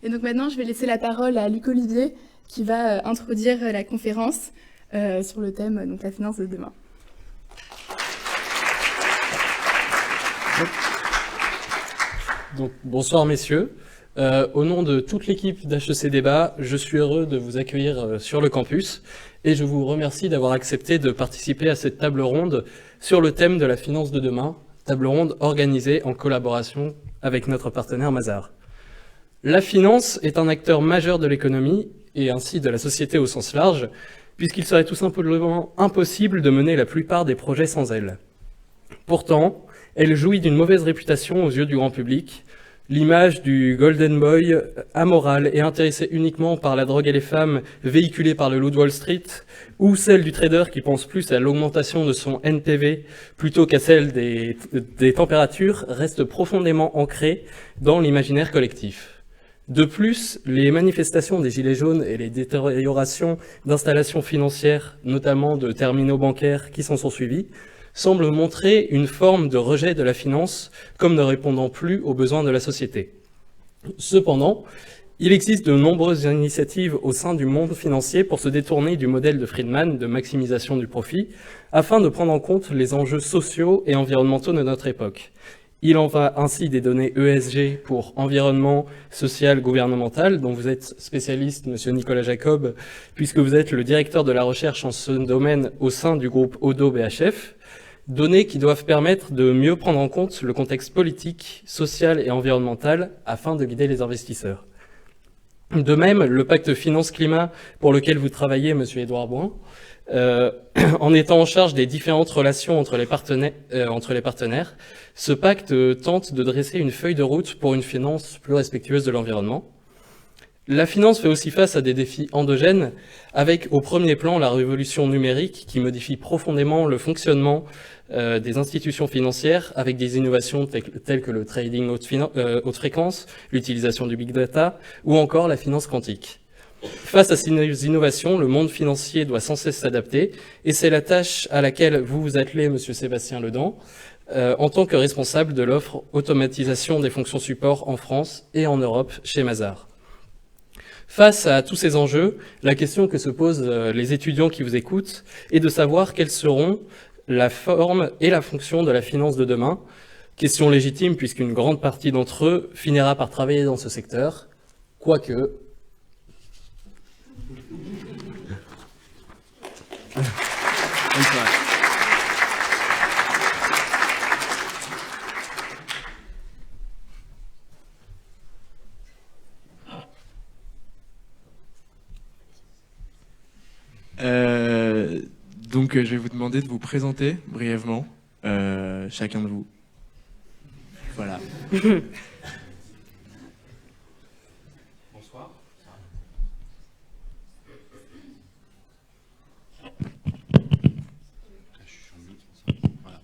Et donc maintenant, je vais laisser la parole à Luc Olivier qui va introduire la conférence sur le thème donc la finance de demain. Donc, bonsoir messieurs. Au nom de toute l'équipe d'HEC Débat, je suis heureux de vous accueillir sur le campus et je vous remercie d'avoir accepté de participer à cette table ronde sur le thème de la finance de demain, table ronde organisée en collaboration avec notre partenaire Mazars. La finance est un acteur majeur de l'économie et ainsi de la société au sens large, puisqu'il serait tout simplement impossible de mener la plupart des projets sans elle. Pourtant, elle jouit d'une mauvaise réputation aux yeux du grand public. L'image du Golden Boy, amoral et intéressé uniquement par la drogue et les femmes, véhiculée par le loup de Wall Street, ou celle du trader qui pense plus à l'augmentation de son NPV plutôt qu'à celle des températures, reste profondément ancrée dans l'imaginaire collectif. De plus, les manifestations des Gilets jaunes et les détériorations d'installations financières, notamment de terminaux bancaires qui s'en sont suivis, semble montrer une forme de rejet de la finance comme ne répondant plus aux besoins de la société. Cependant, il existe de nombreuses initiatives au sein du monde financier pour se détourner du modèle de Friedman de maximisation du profit afin de prendre en compte les enjeux sociaux et environnementaux de notre époque. Il en va ainsi des données ESG pour environnement, social, gouvernemental, dont vous êtes spécialiste, monsieur Nicolas Jacob, puisque vous êtes le directeur de la recherche en ce domaine au sein du groupe Odo BHF, données qui doivent permettre de mieux prendre en compte le contexte politique, social et environnemental afin de guider les investisseurs. De même, le pacte finance-climat pour lequel vous travaillez, monsieur Édouard Bouin, en étant en charge des différentes relations entre les partenaires, ce pacte tente de dresser une feuille de route pour une finance plus respectueuse de l'environnement. La finance fait aussi face à des défis endogènes, avec au premier plan la révolution numérique qui modifie profondément le fonctionnement des institutions financières, avec des innovations telles que le trading haute fréquence, l'utilisation du big data ou encore la finance quantique. Face à ces innovations, le monde financier doit sans cesse s'adapter, et c'est la tâche à laquelle vous vous attelez, monsieur Sébastien Ledan, en tant que responsable de l'offre automatisation des fonctions support en France et en Europe chez Mazars. Face à tous ces enjeux, la question que se posent les étudiants qui vous écoutent est de savoir quelles seront la forme et la fonction de la finance de demain. Question légitime puisqu'une grande partie d'entre eux finira par travailler dans ce secteur, quoique... Donc je vais vous demander de vous présenter brièvement, chacun de vous. Voilà. Bonsoir. Voilà.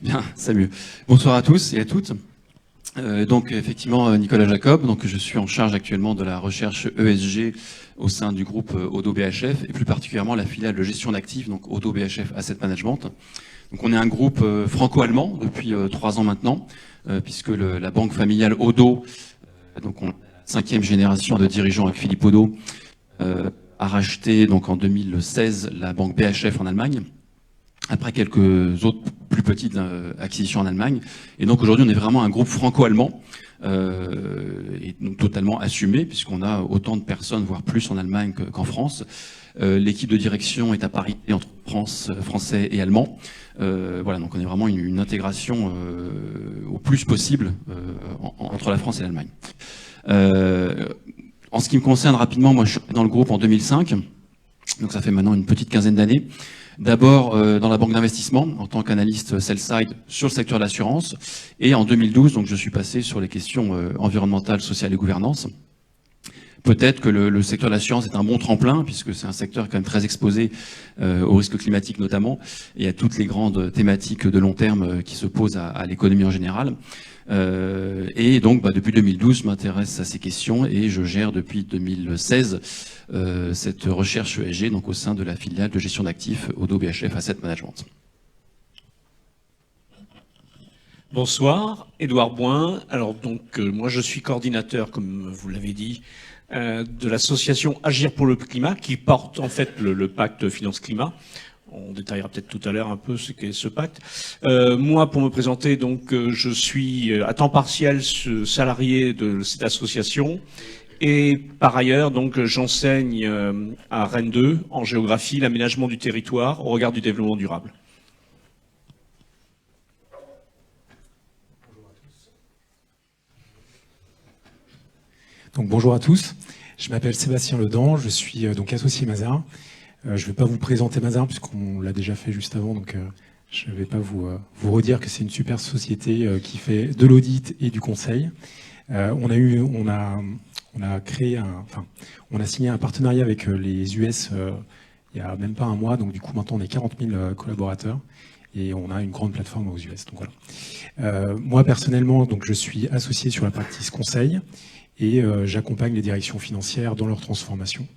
Bien, c'est mieux. Bonsoir à tous et à toutes. Donc effectivement, Nicolas Jacob, donc je suis en charge actuellement de la recherche ESG au sein du groupe Odo BHF et plus particulièrement la filiale de gestion d'actifs, donc Odo BHF Asset Management. Donc on est un groupe franco-allemand depuis 3 ans maintenant, puisque la banque familiale Odo, donc on a la 5e génération de dirigeants avec Philippe Odo, a racheté donc en 2016 la banque BHF en Allemagne, après quelques autres plus petites acquisitions en Allemagne. Et donc aujourd'hui, on est vraiment un groupe franco-allemand, et donc totalement assumé, puisqu'on a autant de personnes, voire plus en Allemagne qu'en France. L'équipe de direction est à parité entre français et allemand. Voilà, donc on est vraiment une intégration au plus possible entre la France et l'Allemagne. En ce qui me concerne rapidement, moi je suis dans le groupe en 2005, donc ça fait maintenant une petite quinzaine d'années. D'abord dans la banque d'investissement en tant qu'analyste sell-side sur le secteur de l'assurance, et en 2012 donc je suis passé sur les questions environnementales, sociales et gouvernance. Peut-être que le secteur de l'assurance est un bon tremplin puisque c'est un secteur quand même très exposé aux risques climatiques notamment et à toutes les grandes thématiques de long terme qui se posent à l'économie en général. Et donc depuis 2012 je m'intéresse à ces questions et je gère depuis 2016 cette recherche ESG donc au sein de la filiale de gestion d'actifs Odo BHF Asset Management. Bonsoir, Édouard Boin. Alors donc moi je suis coordinateur, comme vous l'avez dit, de l'association Agir pour le climat, qui porte en fait le pacte finance-climat. On détaillera peut-être tout à l'heure un peu ce qu'est ce pacte. Moi, pour me présenter, donc je suis à temps partiel salarié de cette association. Et par ailleurs, donc j'enseigne à Rennes 2 en géographie l'aménagement du territoire au regard du développement durable. Donc bonjour à tous, je m'appelle Sébastien Ledan, je suis donc associé Mazars. Je ne vais pas vous présenter Mazars puisqu'on l'a déjà fait juste avant, donc je ne vais pas vous redire que c'est une super société qui fait de l'audit et du conseil. On a signé un partenariat avec les US il n'y a même pas un mois, donc du coup maintenant on est 40 000 collaborateurs et on a une grande plateforme aux US. Donc voilà. Moi personnellement, donc je suis associé sur la partie conseil. Et j'accompagne les directions financières dans leur transformation.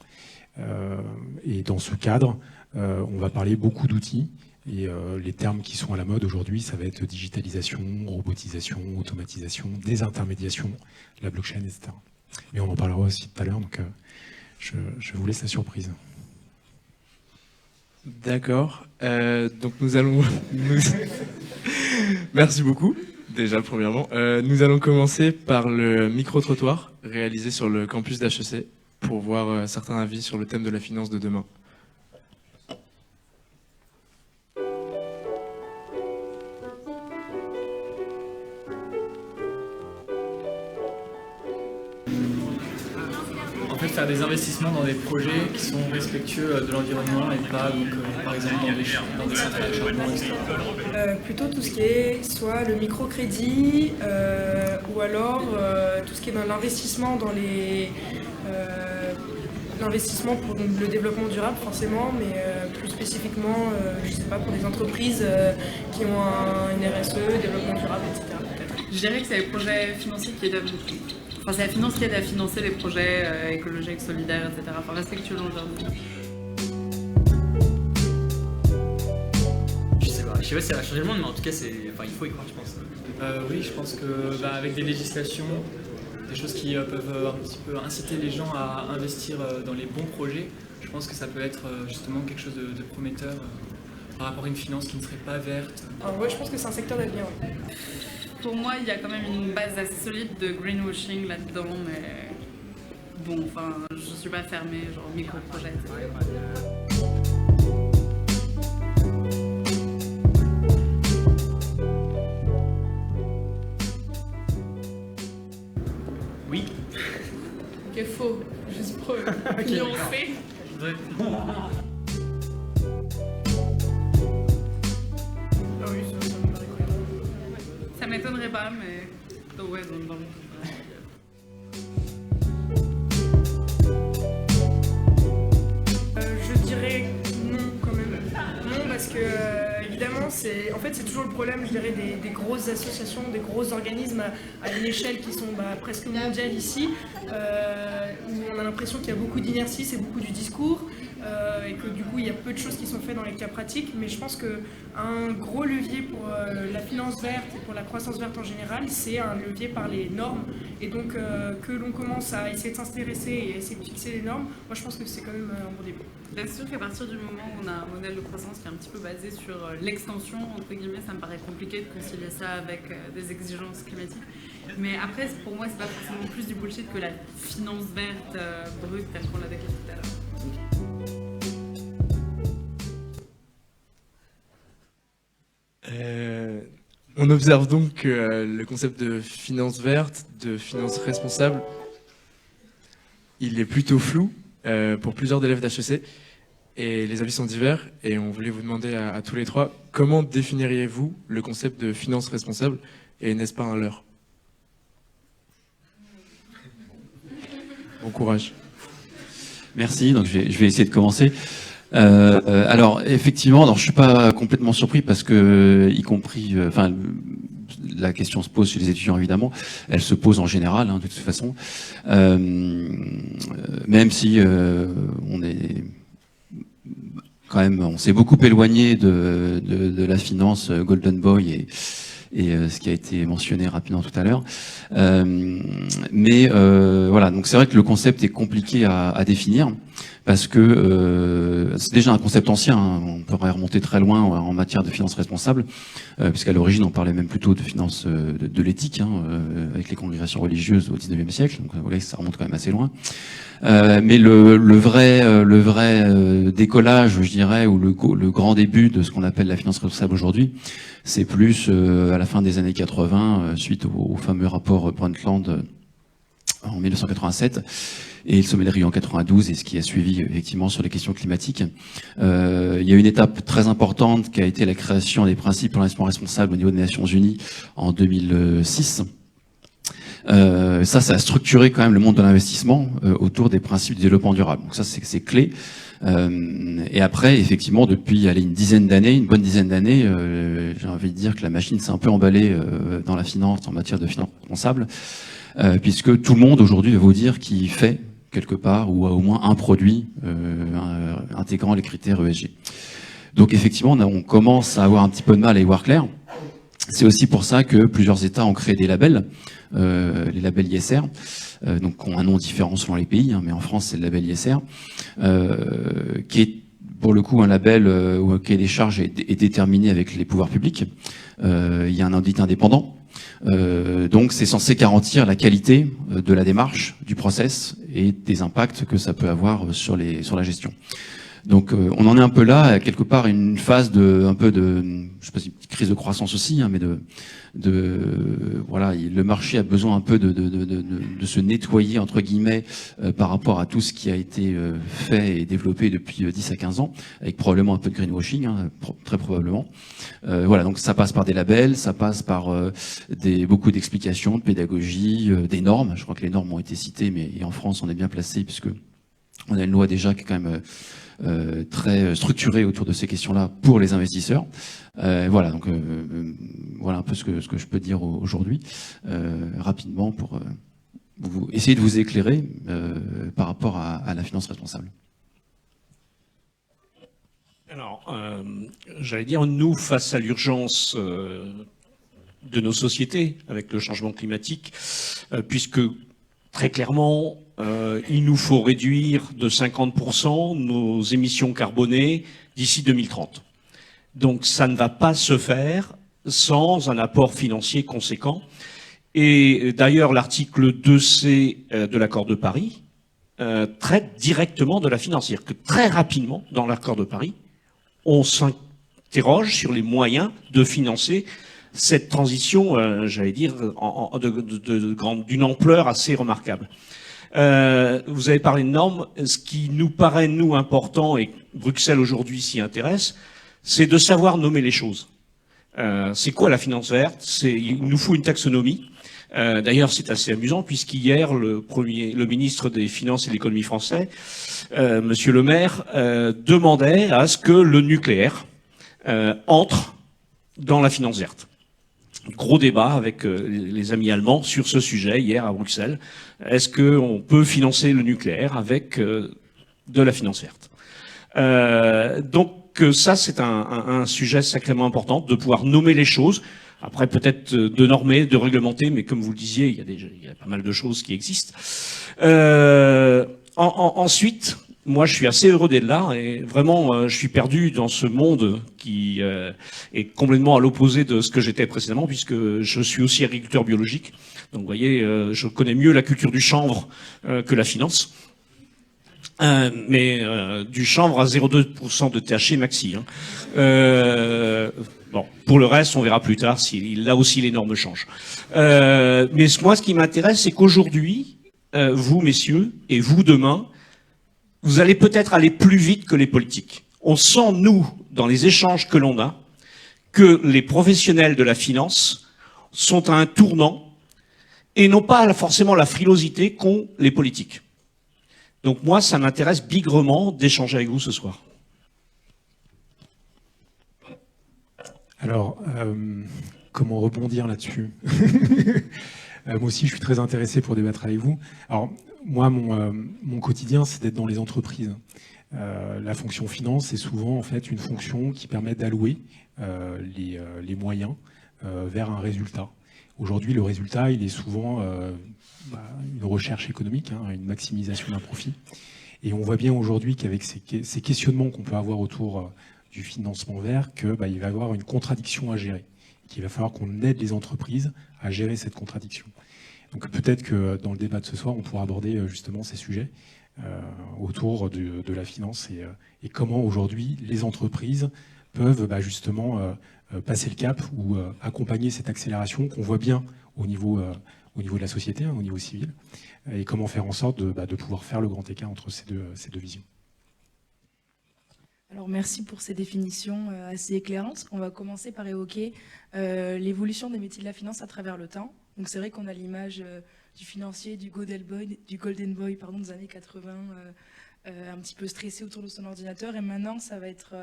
Et dans ce cadre, on va parler beaucoup d'outils. Et les termes qui sont à la mode aujourd'hui, ça va être digitalisation, robotisation, automatisation, désintermédiation, la blockchain, etc. Mais on en parlera aussi tout à l'heure, donc je vous laisse la surprise. D'accord. Donc nous allons... Merci beaucoup. Déjà, premièrement, nous allons commencer par le micro-trottoir réalisé sur le campus d'HEC pour voir certains avis sur le thème de la finance de demain. En fait, faire des investissements dans des projets qui sont respectueux de l'environnement et pas, donc, par exemple, dans des centrales à charbon, etc. Plutôt tout ce qui est soit le microcrédit ou alors tout ce qui est dans l'investissement dans l'investissement pour le développement durable forcément, mais plus spécifiquement, je sais pas, pour des entreprises qui ont une RSE, développement durable, etc. Je dirais que c'est les projets financiers qui aident c'est la finance qui aide à financer les projets écologiques, solidaires, etc. Enfin, respectueux de l'environnement. Je sais pas si ça va changer le monde, mais en tout cas, il faut y croire, je pense. Oui, je pense que avec des législations, des choses qui peuvent un petit peu inciter les gens à investir dans les bons projets, je pense que ça peut être justement quelque chose de prometteur par rapport à une finance qui ne serait pas verte. Alors, ouais, je pense que c'est un secteur d'avenir. Ouais. Pour moi, il y a quand même une base assez solide de greenwashing là-dedans, mais bon, enfin, je suis pas fermée, genre micro-projet. Oui. Ok, faux, juste pour nuancer. Ça m'étonnerait pas, mais donc, ouais, dans le... Je dirais non quand même. Non parce que évidemment c'est toujours le problème, je dirais, des grosses associations, des gros organismes à une échelle qui sont presque mondiales ici, où on a l'impression qu'il y a beaucoup d'inertie, c'est beaucoup du discours. Et que du coup il y a peu de choses qui sont faites dans les cas pratiques, mais je pense qu'un gros levier pour la finance verte et pour la croissance verte en général, c'est un levier par les normes, et donc que l'on commence à essayer de s'intéresser et à essayer de fixer les normes, moi je pense que c'est quand même un bon début. C'est sûr qu'à partir du moment où on a un modèle de croissance qui est un petit peu basé sur l'extension, entre guillemets, ça me paraît compliqué de concilier ça avec des exigences climatiques. Mais après, pour moi, c'est pas forcément plus du bullshit que la finance verte brute telle qu'on l'a décrit tout à l'heure. On observe donc que le concept de finance verte, de finance responsable, il est plutôt flou pour plusieurs élèves d'HEC et les avis sont divers, et on voulait vous demander à tous les trois, comment définiriez-vous le concept de finance responsable, et n'est-ce pas un leurre? Bon courage. Merci, donc je vais essayer de commencer. Alors effectivement, alors je suis pas complètement surpris parce que, y compris, la question se pose chez les étudiants évidemment, elle se pose en général de toute façon, même si on est quand même, on s'est beaucoup éloigné de la finance Golden Boy et ce qui a été mentionné rapidement tout à l'heure. Voilà, donc c'est vrai que le concept est compliqué à définir, parce que c'est déjà un concept ancien, hein. On pourrait remonter très loin en matière de finance responsable, puisqu'à l'origine on parlait même plutôt de finance de l'éthique, hein, avec les congrégations religieuses au XIXe siècle, donc vous voyez, ça remonte quand même assez loin. Mais le vrai décollage, je dirais, ou le grand début de ce qu'on appelle la finance responsable aujourd'hui, c'est plus à la fin des années 80, suite au fameux rapport Brundtland en 1987, et le sommet de Rio en 92, et ce qui a suivi effectivement sur les questions climatiques. Il y a une étape très importante qui a été la création des principes pour l'investissement responsable au niveau des Nations Unies en 2006. Ça a structuré quand même le monde de l'investissement autour des principes du développement durable. Donc ça, c'est clé. Et après, effectivement, depuis une bonne dizaine d'années, j'ai envie de dire que la machine s'est un peu emballée dans la finance, en matière de finance responsable, puisque tout le monde aujourd'hui va vous dire qu'il fait quelque part ou a au moins un produit intégrant les critères ESG. Donc effectivement, on commence à avoir un petit peu de mal à y voir clair. C'est aussi pour ça que plusieurs États ont créé des labels, les labels ISR, donc qui ont un nom différent selon les pays, hein, mais en France c'est le label ISR, qui est pour le coup un label où le cahier des charges est déterminé avec les pouvoirs publics. Il y a un audit indépendant. Donc c'est censé garantir la qualité de la démarche, du process et des impacts que ça peut avoir sur la gestion. Donc on en est un peu là, quelque part une phase je sais pas si une petite crise de croissance aussi, hein, mais voilà, le marché a besoin un peu de se nettoyer entre guillemets par rapport à tout ce qui a été fait et développé depuis 10 à 15 ans, avec probablement un peu de greenwashing, hein, très probablement. Voilà, donc ça passe par des labels, ça passe par beaucoup d'explications, de pédagogie, des normes. Je crois que les normes ont été citées, mais en France on est bien placé puisque on a une loi déjà qui est quand même très structurée autour de ces questions-là pour les investisseurs. Voilà, donc voilà un peu ce que je peux dire aujourd'hui rapidement pour essayer de vous éclairer par rapport à la finance responsable. Alors, j'allais dire, nous, face à l'urgence de nos sociétés avec le changement climatique, puisque très clairement, il nous faut réduire de 50% nos émissions carbonées d'ici 2030. Donc ça ne va pas se faire sans un apport financier conséquent. Et d'ailleurs, l'article 2C de l'accord de Paris traite directement de la finance. C'est-à-dire que très rapidement, dans l'accord de Paris, on s'interroge sur les moyens de financer cette transition, j'allais dire, d'une ampleur assez remarquable. Vous avez parlé de normes. Ce qui nous paraît, nous, important, et Bruxelles aujourd'hui s'y intéresse, c'est de savoir nommer les choses. C'est quoi la finance verte? Il nous faut une taxonomie. D'ailleurs, c'est assez amusant, puisqu'hier, le ministre des Finances et de l'économie français, Monsieur Le Maire, demandait à ce que le nucléaire entre dans la finance verte. Gros débat avec les amis allemands sur ce sujet hier à Bruxelles. Est-ce qu'on peut financer le nucléaire avec de la finance verte? Donc ça, c'est un sujet sacrément important, de pouvoir nommer les choses. Après, peut-être de normer, de réglementer, mais comme vous le disiez, il y a pas mal de choses qui existent. Ensuite, moi, je suis assez heureux d'être là et vraiment, je suis perdu dans ce monde qui est complètement à l'opposé de ce que j'étais précédemment, puisque je suis aussi agriculteur biologique. Donc, vous voyez, je connais mieux la culture du chanvre que la finance. Mais du chanvre à 0,2% de THC maxi. Hein. Bon, pour le reste, on verra plus tard si là aussi les normes changent. Mais moi, ce qui m'intéresse, c'est qu'aujourd'hui, vous, messieurs, et vous demain, vous allez peut-être aller plus vite que les politiques. On sent, nous, dans les échanges que l'on a, que les professionnels de la finance sont à un tournant et n'ont pas forcément la frilosité qu'ont les politiques. Donc moi, ça m'intéresse bigrement d'échanger avec vous ce soir. Alors, comment rebondir là-dessus? Moi aussi, je suis très intéressé pour débattre avec vous. Alors, moi, mon quotidien, c'est d'être dans les entreprises. La fonction finance, c'est souvent en fait une fonction qui permet d'allouer les moyens vers un résultat. Aujourd'hui, le résultat, il est souvent une recherche économique, une maximisation d'un profit. Et on voit bien aujourd'hui qu'avec ces questionnements qu'on peut avoir autour du financement vert, qu'il va y avoir une contradiction à gérer, qu'il va falloir qu'on aide les entreprises à gérer cette contradiction. Donc peut-être que dans le débat de ce soir, on pourra aborder justement ces sujets autour de la finance et comment aujourd'hui les entreprises peuvent justement passer le cap ou accompagner cette accélération qu'on voit bien au niveau de la société, au niveau civil, et comment faire en sorte de pouvoir faire le grand écart entre ces deux visions. Alors merci pour ces définitions assez éclairantes. On va commencer par évoquer l'évolution des métiers de la finance à travers le temps. Donc c'est vrai qu'on a l'image du financier, du Golden Boy des années 80, un petit peu stressé autour de son ordinateur. Et maintenant, ça va être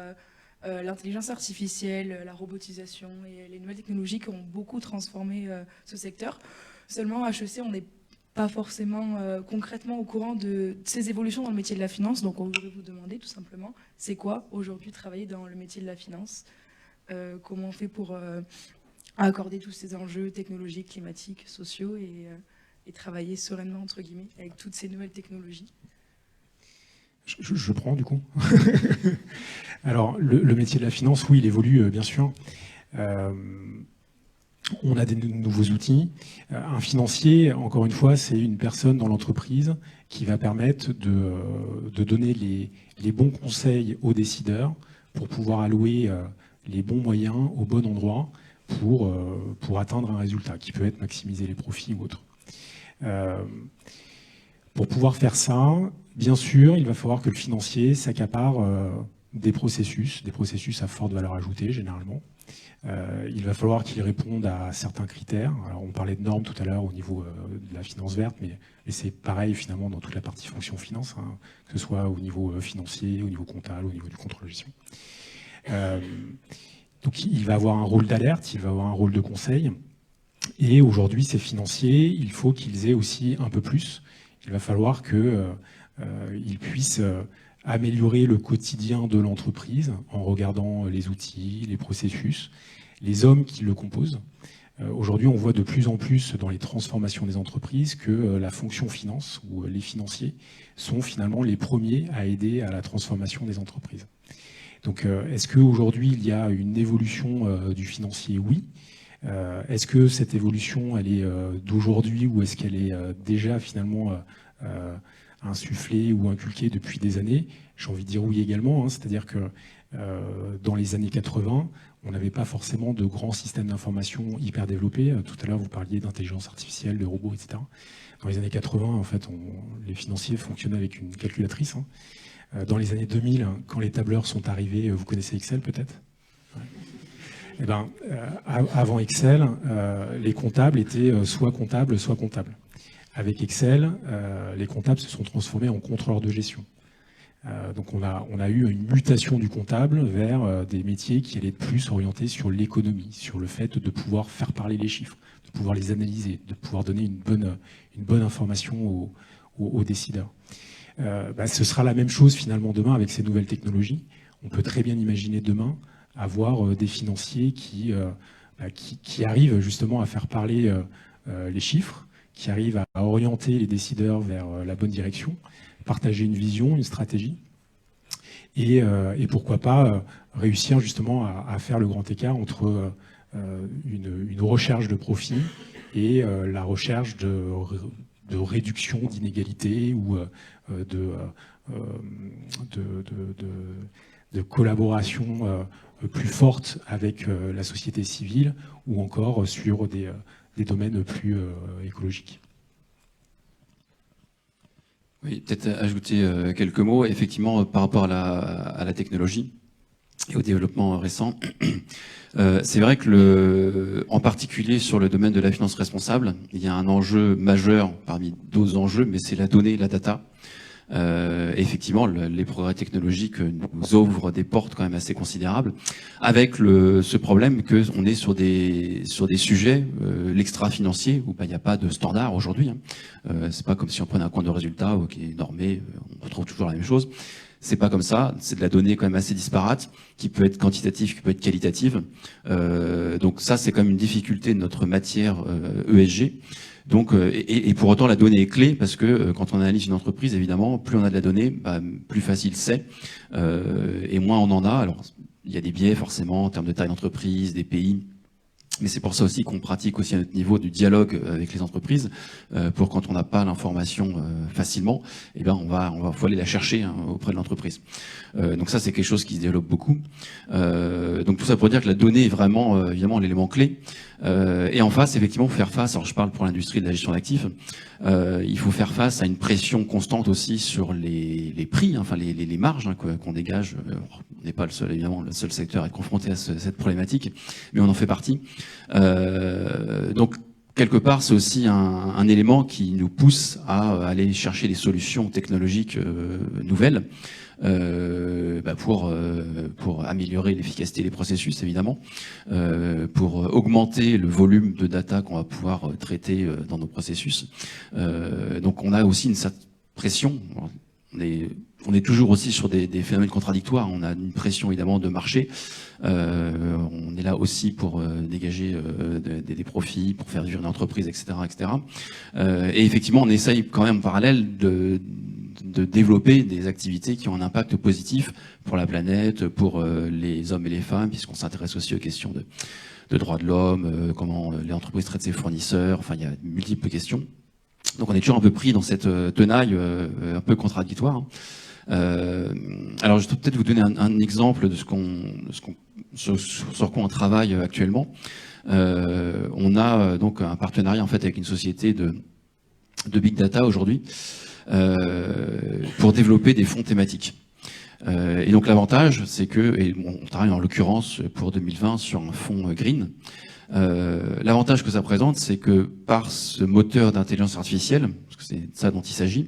l'intelligence artificielle, la robotisation et les nouvelles technologies qui ont beaucoup transformé ce secteur. Seulement, à HEC, on n'est pas forcément concrètement au courant de ces évolutions dans le métier de la finance. Donc on voudrait vous demander tout simplement, c'est quoi aujourd'hui travailler dans le métier de la finance? Comment on fait pour accorder tous ces enjeux technologiques, climatiques, sociaux et travailler sereinement, entre guillemets, avec toutes ces nouvelles technologies? Je prends du coup. Alors le métier de la finance, oui, il évolue bien sûr. On a des nouveaux outils. Un financier, encore une fois, c'est une personne dans l'entreprise qui va permettre de donner les bons conseils aux décideurs pour pouvoir allouer les bons moyens au bon endroit pour atteindre un résultat qui peut être maximiser les profits ou autre. Pour pouvoir faire ça, bien sûr, il va falloir que le financier s'accapare des processus à forte valeur ajoutée généralement. Il va falloir qu'il réponde à certains critères. Alors, on parlait de normes tout à l'heure au niveau de la finance verte, mais c'est pareil finalement dans toute la partie fonction finance, que ce soit au niveau financier, au niveau comptable, au niveau du contrôle de gestion. Donc il va avoir un rôle d'alerte, il va avoir un rôle de conseil. Et aujourd'hui, ces financiers, il faut qu'ils aient aussi un peu plus. Il va falloir qu'ils puissent améliorer le quotidien de l'entreprise en regardant les outils, les processus, les hommes qui le composent. Aujourd'hui, on voit de plus en plus dans les transformations des entreprises que la fonction finance ou les financiers sont finalement les premiers à aider à la transformation des entreprises. Donc, est-ce qu'aujourd'hui, il y a une évolution du financier? Oui. Est-ce que cette évolution, elle est d'aujourd'hui ou est-ce qu'elle est déjà finalement insufflée ou inculquée depuis des années? J'ai envie de dire oui également, c'est-à-dire que dans les années 80, on n'avait pas forcément de grands systèmes d'information hyper développés. Tout à l'heure, vous parliez d'intelligence artificielle, de robots, etc. Dans les années 80, en fait, les financiers fonctionnaient avec une calculatrice. Dans les années 2000, quand les tableurs sont arrivés, vous connaissez Excel peut-être? Eh ben, avant Excel, les comptables étaient soit comptables, soit comptables. Avec Excel, les comptables se sont transformés en contrôleurs de gestion. Donc on a eu une mutation du comptable vers des métiers qui allaient être plus orientés sur l'économie, sur le fait de pouvoir faire parler les chiffres, de pouvoir les analyser, de pouvoir donner une bonne information aux décideurs. Ce sera la même chose finalement demain avec ces nouvelles technologies. On peut très bien imaginer demain avoir des financiers qui arrivent justement à faire parler les chiffres, qui arrivent à orienter les décideurs vers la bonne direction, partager une vision, une stratégie, et pourquoi pas réussir justement à faire le grand écart entre une recherche de profit et la recherche de réduction d'inégalités ou de collaboration plus forte avec la société civile ou encore sur des domaines plus écologiques. Oui, peut-être ajouter quelques mots. Effectivement, par rapport à la technologie et au développement récent, c'est vrai que en particulier sur le domaine de la finance responsable, il y a un enjeu majeur parmi d'autres enjeux, mais c'est la donnée et la data. Effectivement, les progrès technologiques nous ouvrent des portes quand même assez considérables, avec ce problème que on est sur des sujets, l'extra-financier, où il n'y a pas de standard aujourd'hui. C'est pas comme si on prenait un compte de résultat qui est normé, on retrouve toujours la même chose. C'est pas comme ça, c'est de la donnée quand même assez disparate, qui peut être quantitative, qui peut être qualitative. Donc ça, c'est quand même une difficulté de notre matière ESG. Donc, et pour autant, la donnée est clé, parce que quand on analyse une entreprise, évidemment, plus on a de la donnée, plus facile c'est, et moins on en a. Alors, il y a des biais forcément en termes de taille d'entreprise, des pays. Mais c'est pour ça aussi qu'on pratique aussi à notre niveau du dialogue avec les entreprises, pour quand on n'a pas l'information facilement, eh ben faut aller la chercher auprès de l'entreprise. Donc ça, c'est quelque chose qui se développe beaucoup. Donc tout ça pour dire que la donnée est vraiment évidemment l'élément clé. Et en face, effectivement, faire face. Alors je parle pour l'industrie de la gestion d'actifs. Il faut faire face à une pression constante aussi sur les prix, enfin les marges qu'on dégage. On n'est pas le seul, évidemment, le seul secteur à être confronté à cette problématique, mais on en fait partie. Donc quelque part, c'est aussi un élément qui nous pousse à aller chercher des solutions technologiques nouvelles pour améliorer l'efficacité des processus, évidemment, pour augmenter le volume de data qu'on va pouvoir traiter dans nos processus. Donc on a aussi une certaine pression. On est toujours aussi sur des phénomènes contradictoires. On a une pression évidemment de marché. On est là aussi pour dégager des profits, pour faire vivre une entreprise, etc., etc. Et effectivement, on essaye quand même en parallèle de développer des activités qui ont un impact positif pour la planète, pour les hommes et les femmes, puisqu'on s'intéresse aussi aux questions de droits de l'homme, comment les entreprises traitent ses fournisseurs. Enfin, il y a multiples questions. Donc, on est toujours un peu pris dans cette tenaille un peu contradictoire. Alors, je vais peut-être vous donner un exemple de sur quoi on travaille actuellement. On a donc un partenariat en fait avec une société de big data aujourd'hui pour développer des fonds thématiques. Et donc l'avantage, c'est que, et on travaille en l'occurrence pour 2020 sur un fonds green. L'avantage que ça présente, c'est que par ce moteur d'intelligence artificielle, parce que c'est ça dont il s'agit,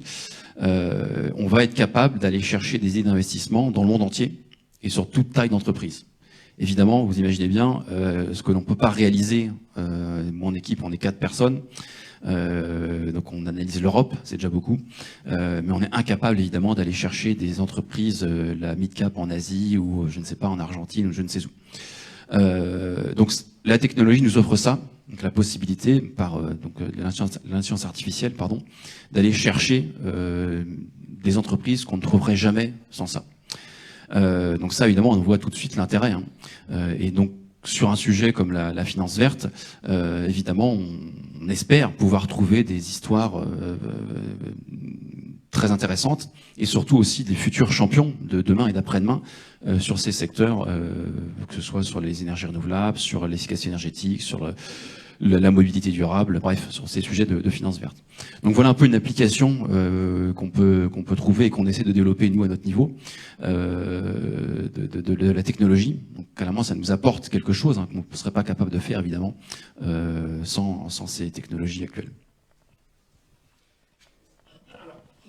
on va être capable d'aller chercher des idées d'investissement dans le monde entier et sur toute taille d'entreprise. Évidemment, vous imaginez bien ce que l'on peut pas réaliser. Mon équipe, on est 4 personnes. Donc on analyse l'Europe, c'est déjà beaucoup, mais on est incapable évidemment d'aller chercher des entreprises, la mid-cap en Asie ou je ne sais pas en Argentine ou je ne sais où. Donc la technologie nous offre ça, donc la possibilité par l'intelligence artificielle, d'aller chercher des entreprises qu'on ne trouverait jamais sans ça. Donc ça évidemment on voit tout de suite l'intérêt. Et donc sur un sujet comme la finance verte, évidemment, on espère pouvoir trouver des histoires très intéressantes et surtout aussi des futurs champions de demain et d'après-demain sur ces secteurs, que ce soit sur les énergies renouvelables, sur l'efficacité énergétique, sur la mobilité durable, bref, sur ces sujets de finance verte. Donc voilà un peu une application qu'on peut trouver et qu'on essaie de développer nous à notre niveau de la technologie. Donc clairement, ça nous apporte quelque chose qu'on ne serait pas capable de faire évidemment sans ces technologies actuelles.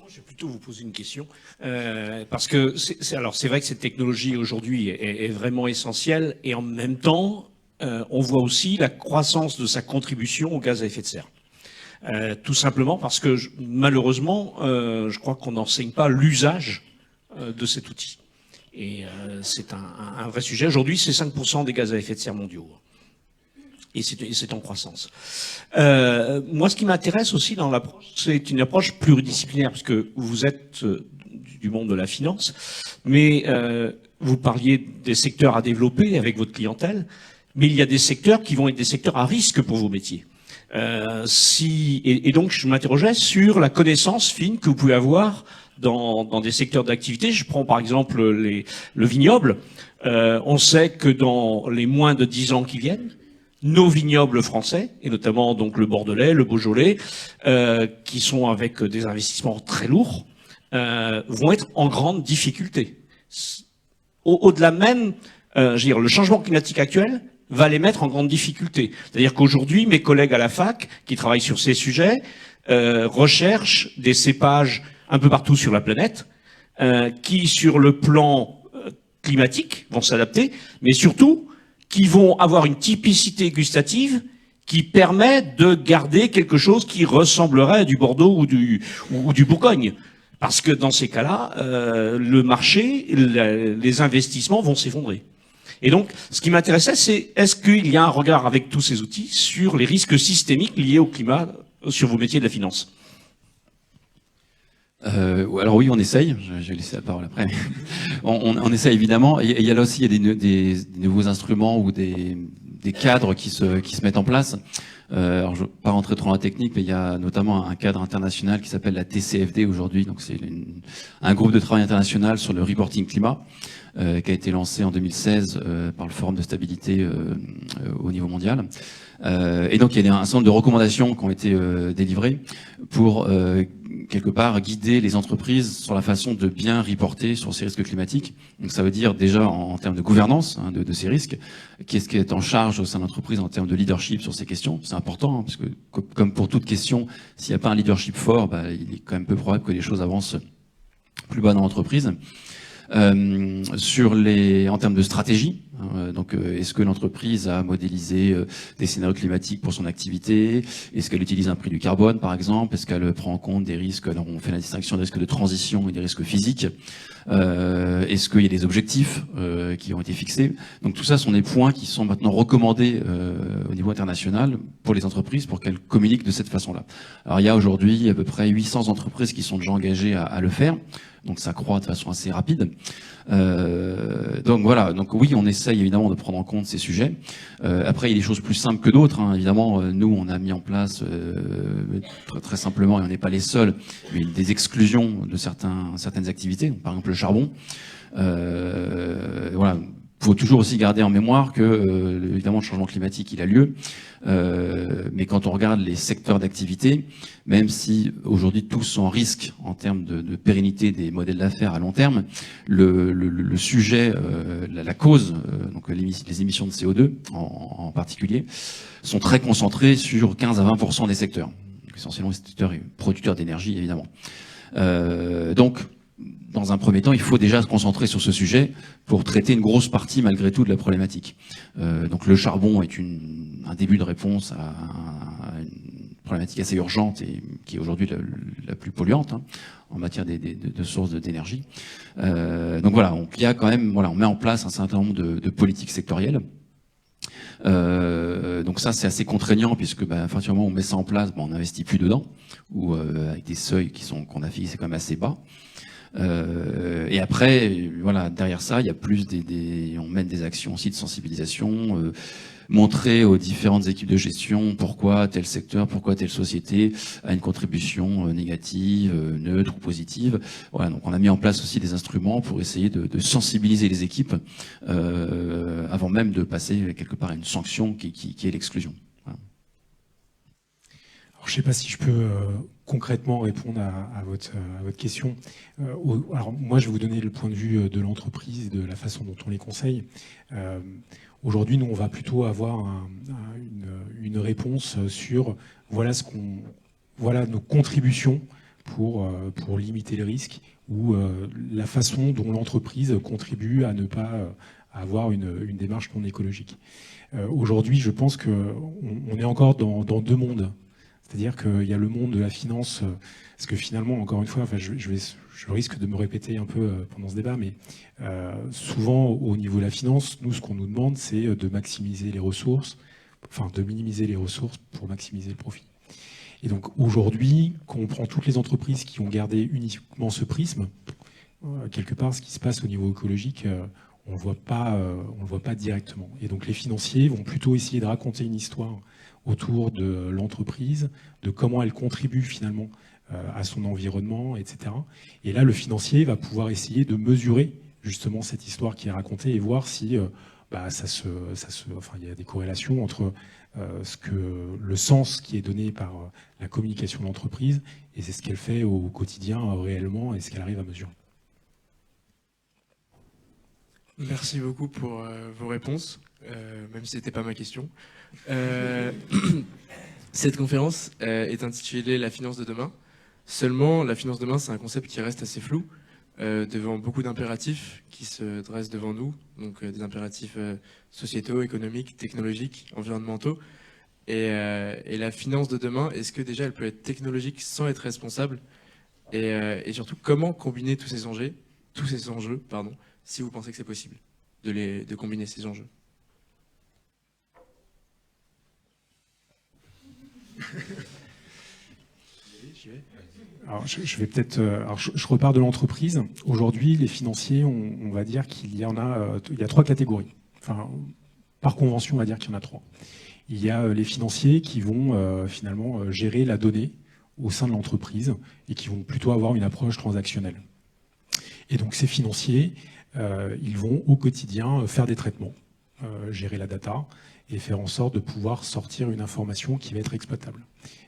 Je vais plutôt vous poser une question, parce que c'est vrai que cette technologie aujourd'hui est vraiment essentielle et en même temps, on voit aussi la croissance de sa contribution aux gaz à effet de serre. Tout simplement parce que malheureusement, je crois qu'on n'enseigne pas l'usage de cet outil. Et c'est un vrai sujet. Aujourd'hui, c'est 5% des gaz à effet de serre mondiaux. Et c'est en croissance. Moi, ce qui m'intéresse aussi dans l'approche, c'est une approche pluridisciplinaire, parce que vous êtes du monde de la finance, mais vous parliez des secteurs à développer avec votre clientèle, mais il y a des secteurs qui vont être des secteurs à risque pour vos métiers. Et donc, je m'interrogeais sur la connaissance fine que vous pouvez avoir dans des secteurs d'activité. Je prends par exemple le vignoble. On sait que dans les moins de 10 ans qui viennent, nos vignobles français, et notamment donc le Bordelais, le Beaujolais, qui sont avec des investissements très lourds, vont être en grande difficulté. Au-delà même, je veux dire, le changement climatique actuel va les mettre en grande difficulté. C'est-à-dire qu'aujourd'hui, mes collègues à la fac, qui travaillent sur ces sujets, recherchent des cépages un peu partout sur la planète, qui, sur le plan climatique, vont s'adapter, mais surtout, qui vont avoir une typicité gustative qui permet de garder quelque chose qui ressemblerait à du Bordeaux ou du Bourgogne. Parce que dans ces cas-là, le marché, les investissements vont s'effondrer. Et donc, ce qui m'intéressait, c'est est-ce qu'il y a un regard avec tous ces outils sur les risques systémiques liés au climat sur vos métiers de la finance? Alors oui, on essaye. Je vais laisser la parole après. On essaye évidemment. Et il y a là aussi il y a des nouveaux instruments ou des cadres qui se mettent en place. Alors je ne vais pas rentrer trop dans la technique, mais il y a notamment un cadre international qui s'appelle la TCFD aujourd'hui. Donc c'est un groupe de travail international sur le reporting climat qui a été lancé en 2016 par le Forum de stabilité au niveau mondial. Et donc il y a un certain nombre de recommandations qui ont été délivrées pour quelque part guider les entreprises sur la façon de bien reporter sur ces risques climatiques. Donc ça veut dire déjà en termes de gouvernance de ces risques, qu'est-ce qui est en charge au sein de l'entreprise en termes de leadership sur ces questions. C'est important, parce que comme pour toute question, s'il n'y a pas un leadership fort, il est quand même peu probable que les choses avancent plus bas dans l'entreprise. En termes de stratégie, donc est-ce que l'entreprise a modélisé des scénarios climatiques pour son activité? Est-ce qu'elle utilise un prix du carbone par exemple? Est-ce qu'elle prend en compte des risques? Alors on fait la distinction des risques de transition et des risques physiques. Est-ce qu'il y a des objectifs qui ont été fixés? Donc tout ça sont des points qui sont maintenant recommandés au niveau international pour les entreprises pour qu'elles communiquent de cette façon-là. Alors il y a aujourd'hui à peu près 800 entreprises qui sont déjà engagées à le faire. Donc ça croît de façon assez rapide. Donc voilà, donc oui, on essaye évidemment de prendre en compte ces sujets. Après, il y a des choses plus simples que d'autres. Évidemment, nous, on a mis en place très simplement, et on n'est pas les seuls, mais des exclusions de certaines activités. Donc, par exemple, le charbon. Voilà. Il faut toujours aussi garder en mémoire que, évidemment, le changement climatique, il a lieu. Mais quand on regarde les secteurs d'activité, même si aujourd'hui tous sont en risque en termes de pérennité des modèles d'affaires à long terme, le sujet, la cause, donc les émissions de CO2 en particulier, sont très concentrées sur 15 à 20% des secteurs. Donc, essentiellement les secteurs producteurs d'énergie, évidemment. Donc, dans un premier temps, il faut déjà se concentrer sur ce sujet pour traiter une grosse partie, malgré tout, de la problématique. Donc le charbon est un début de réponse à une problématique assez urgente et qui est aujourd'hui la plus polluante en matière de sources d'énergie. Donc voilà, il y a quand même, on met en place un certain nombre de politiques sectorielles. Donc ça, c'est assez contraignant puisque, à partir du moment où on met ça en place, on n'investit plus dedans, ou avec des seuils qu'on a fixés quand même assez bas. Et après, voilà, derrière ça, il y a plus on mène des actions aussi de sensibilisation, montrer aux différentes équipes de gestion pourquoi tel secteur, pourquoi telle société a une contribution négative, neutre ou positive. Voilà, donc on a mis en place aussi des instruments pour essayer de sensibiliser les équipes avant même de passer quelque part à une sanction qui est l'exclusion. Voilà. Alors, je ne sais pas si je peux concrètement répondre à votre question. Alors moi, je vais vous donner le point de vue de l'entreprise et de la façon dont on les conseille. Aujourd'hui, nous, on va plutôt avoir une réponse sur voilà nos contributions pour limiter le risque ou la façon dont l'entreprise contribue à ne pas avoir une démarche non écologique. Aujourd'hui, je pense qu'on est encore dans deux mondes. C'est-à-dire qu'il y a le monde de la finance, parce que finalement, encore une fois, je risque de me répéter un peu pendant ce débat, mais souvent au niveau de la finance, nous, ce qu'on nous demande, c'est de maximiser les ressources, enfin de minimiser les ressources pour maximiser le profit. Et donc aujourd'hui, quand on prend toutes les entreprises qui ont gardé uniquement ce prisme, quelque part, ce qui se passe au niveau écologique, on le voit pas directement. Et donc les financiers vont plutôt essayer de raconter une histoire autour de l'entreprise, de comment elle contribue finalement à son environnement, etc. Et là, le financier va pouvoir essayer de mesurer justement cette histoire qui est racontée et voir si il y a des corrélations entre le sens qui est donné par la communication de l'entreprise et c'est ce qu'elle fait au quotidien réellement et ce qu'elle arrive à mesurer. Merci beaucoup pour vos réponses, même si ce n'était pas ma question. Cette conférence est intitulée « La finance de demain ». Seulement, la finance de demain, c'est un concept qui reste assez flou, devant beaucoup d'impératifs qui se dressent devant nous, donc des impératifs sociétaux, économiques, technologiques, environnementaux. Et la finance de demain, est-ce que déjà elle peut être technologique sans être responsable? et surtout, comment combiner tous ces enjeux, si vous pensez que c'est possible de combiner ces enjeux. Alors, je vais peut-être. Alors, je repars de l'entreprise. Aujourd'hui, les financiers, on va dire qu'il y en a. Il y a 3 catégories. Enfin, par convention, on va dire qu'il y en a 3. Il y a les financiers qui vont finalement gérer la donnée au sein de l'entreprise et qui vont plutôt avoir une approche transactionnelle. Et donc, ces financiers, ils vont au quotidien faire des traitements, gérer la data et faire en sorte de pouvoir sortir une information qui va être exploitable.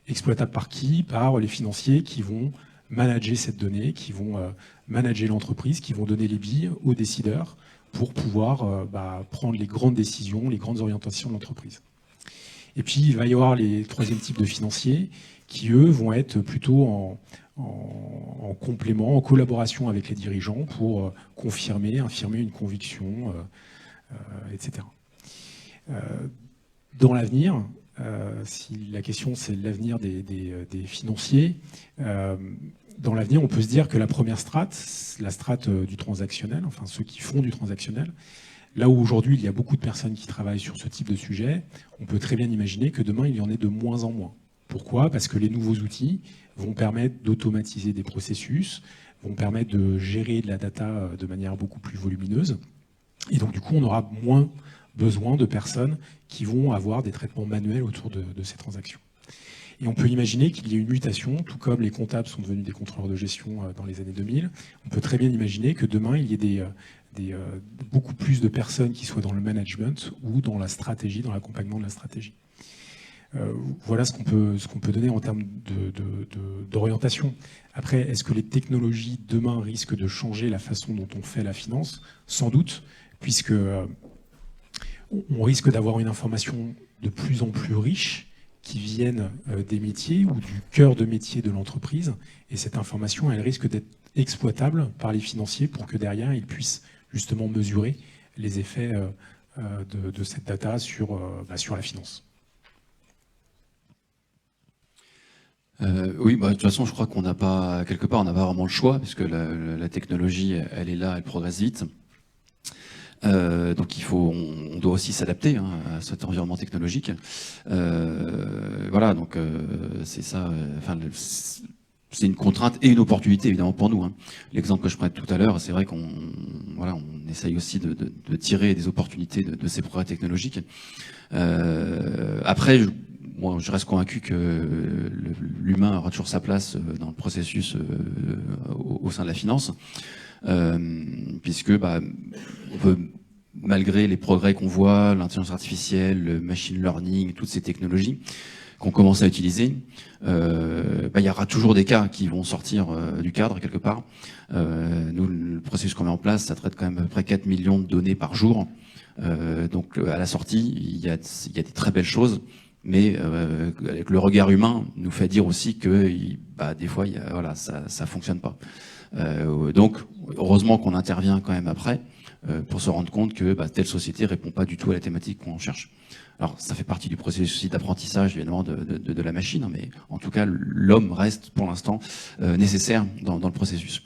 Exploitable par qui? Par les financiers qui vont manager cette donnée, qui vont manager l'entreprise, qui vont donner les billes aux décideurs pour pouvoir prendre les grandes décisions, les grandes orientations de l'entreprise. Et puis, il va y avoir les 3e types de financiers qui, eux, vont être plutôt en complément, en collaboration avec les dirigeants pour confirmer, infirmer une conviction, etc. Dans l'avenir, si la question c'est l'avenir des financiers, dans l'avenir on peut se dire que la première strate, la strate du transactionnel, enfin ceux qui font du transactionnel, là où aujourd'hui il y a beaucoup de personnes qui travaillent sur ce type de sujet, on peut très bien imaginer que demain il y en ait de moins en moins. Pourquoi? Parce que les nouveaux outils vont permettre d'automatiser des processus, vont permettre de gérer de la data de manière beaucoup plus volumineuse, et donc du coup on aura moins besoin de personnes qui vont avoir des traitements manuels autour de ces transactions. Et on peut imaginer qu'il y ait une mutation, tout comme les comptables sont devenus des contrôleurs de gestion dans les années 2000. On peut très bien imaginer que demain, il y ait beaucoup plus de personnes qui soient dans le management ou dans la stratégie, dans l'accompagnement de la stratégie. Voilà ce qu'on peut donner en termes d'orientation. Après, est-ce que les technologies demain risquent de changer la façon dont on fait la finance? Sans doute, puisque on risque d'avoir une information de plus en plus riche qui vienne des métiers ou du cœur de métier de l'entreprise. Et cette information, elle risque d'être exploitable par les financiers pour que derrière, ils puissent justement mesurer les effets de cette data sur la finance. Oui, de toute façon, je crois qu'on n'a pas, quelque part, on n'a pas vraiment le choix, puisque la technologie, elle est là, elle progresse vite. Donc on doit aussi s'adapter à cet environnement technologique. Voilà, donc c'est ça. C'est une contrainte et une opportunité évidemment pour nous. L'exemple que je prenais tout à l'heure, c'est vrai qu'on essaye aussi de tirer des opportunités de ces progrès technologiques. Après, moi, je reste convaincu que l'humain aura toujours sa place dans le processus au sein de la finance. Puisque on peut, malgré les progrès qu'on voit, l'intelligence artificielle, le machine learning, toutes ces technologies qu'on commence à utiliser, il y aura toujours des cas qui vont sortir du cadre quelque part. Nous, le processus qu'on met en place, ça traite quand même à peu près 4 millions de données par jour. Donc à la sortie, il y a des très belles choses, mais avec le regard humain nous fait dire aussi que des fois, ça fonctionne pas. Donc, heureusement qu'on intervient quand même après pour se rendre compte que telle société répond pas du tout à la thématique qu'on cherche. Alors, ça fait partie du processus d'apprentissage, évidemment, de la machine, mais en tout cas, l'homme reste, pour l'instant, nécessaire dans le processus.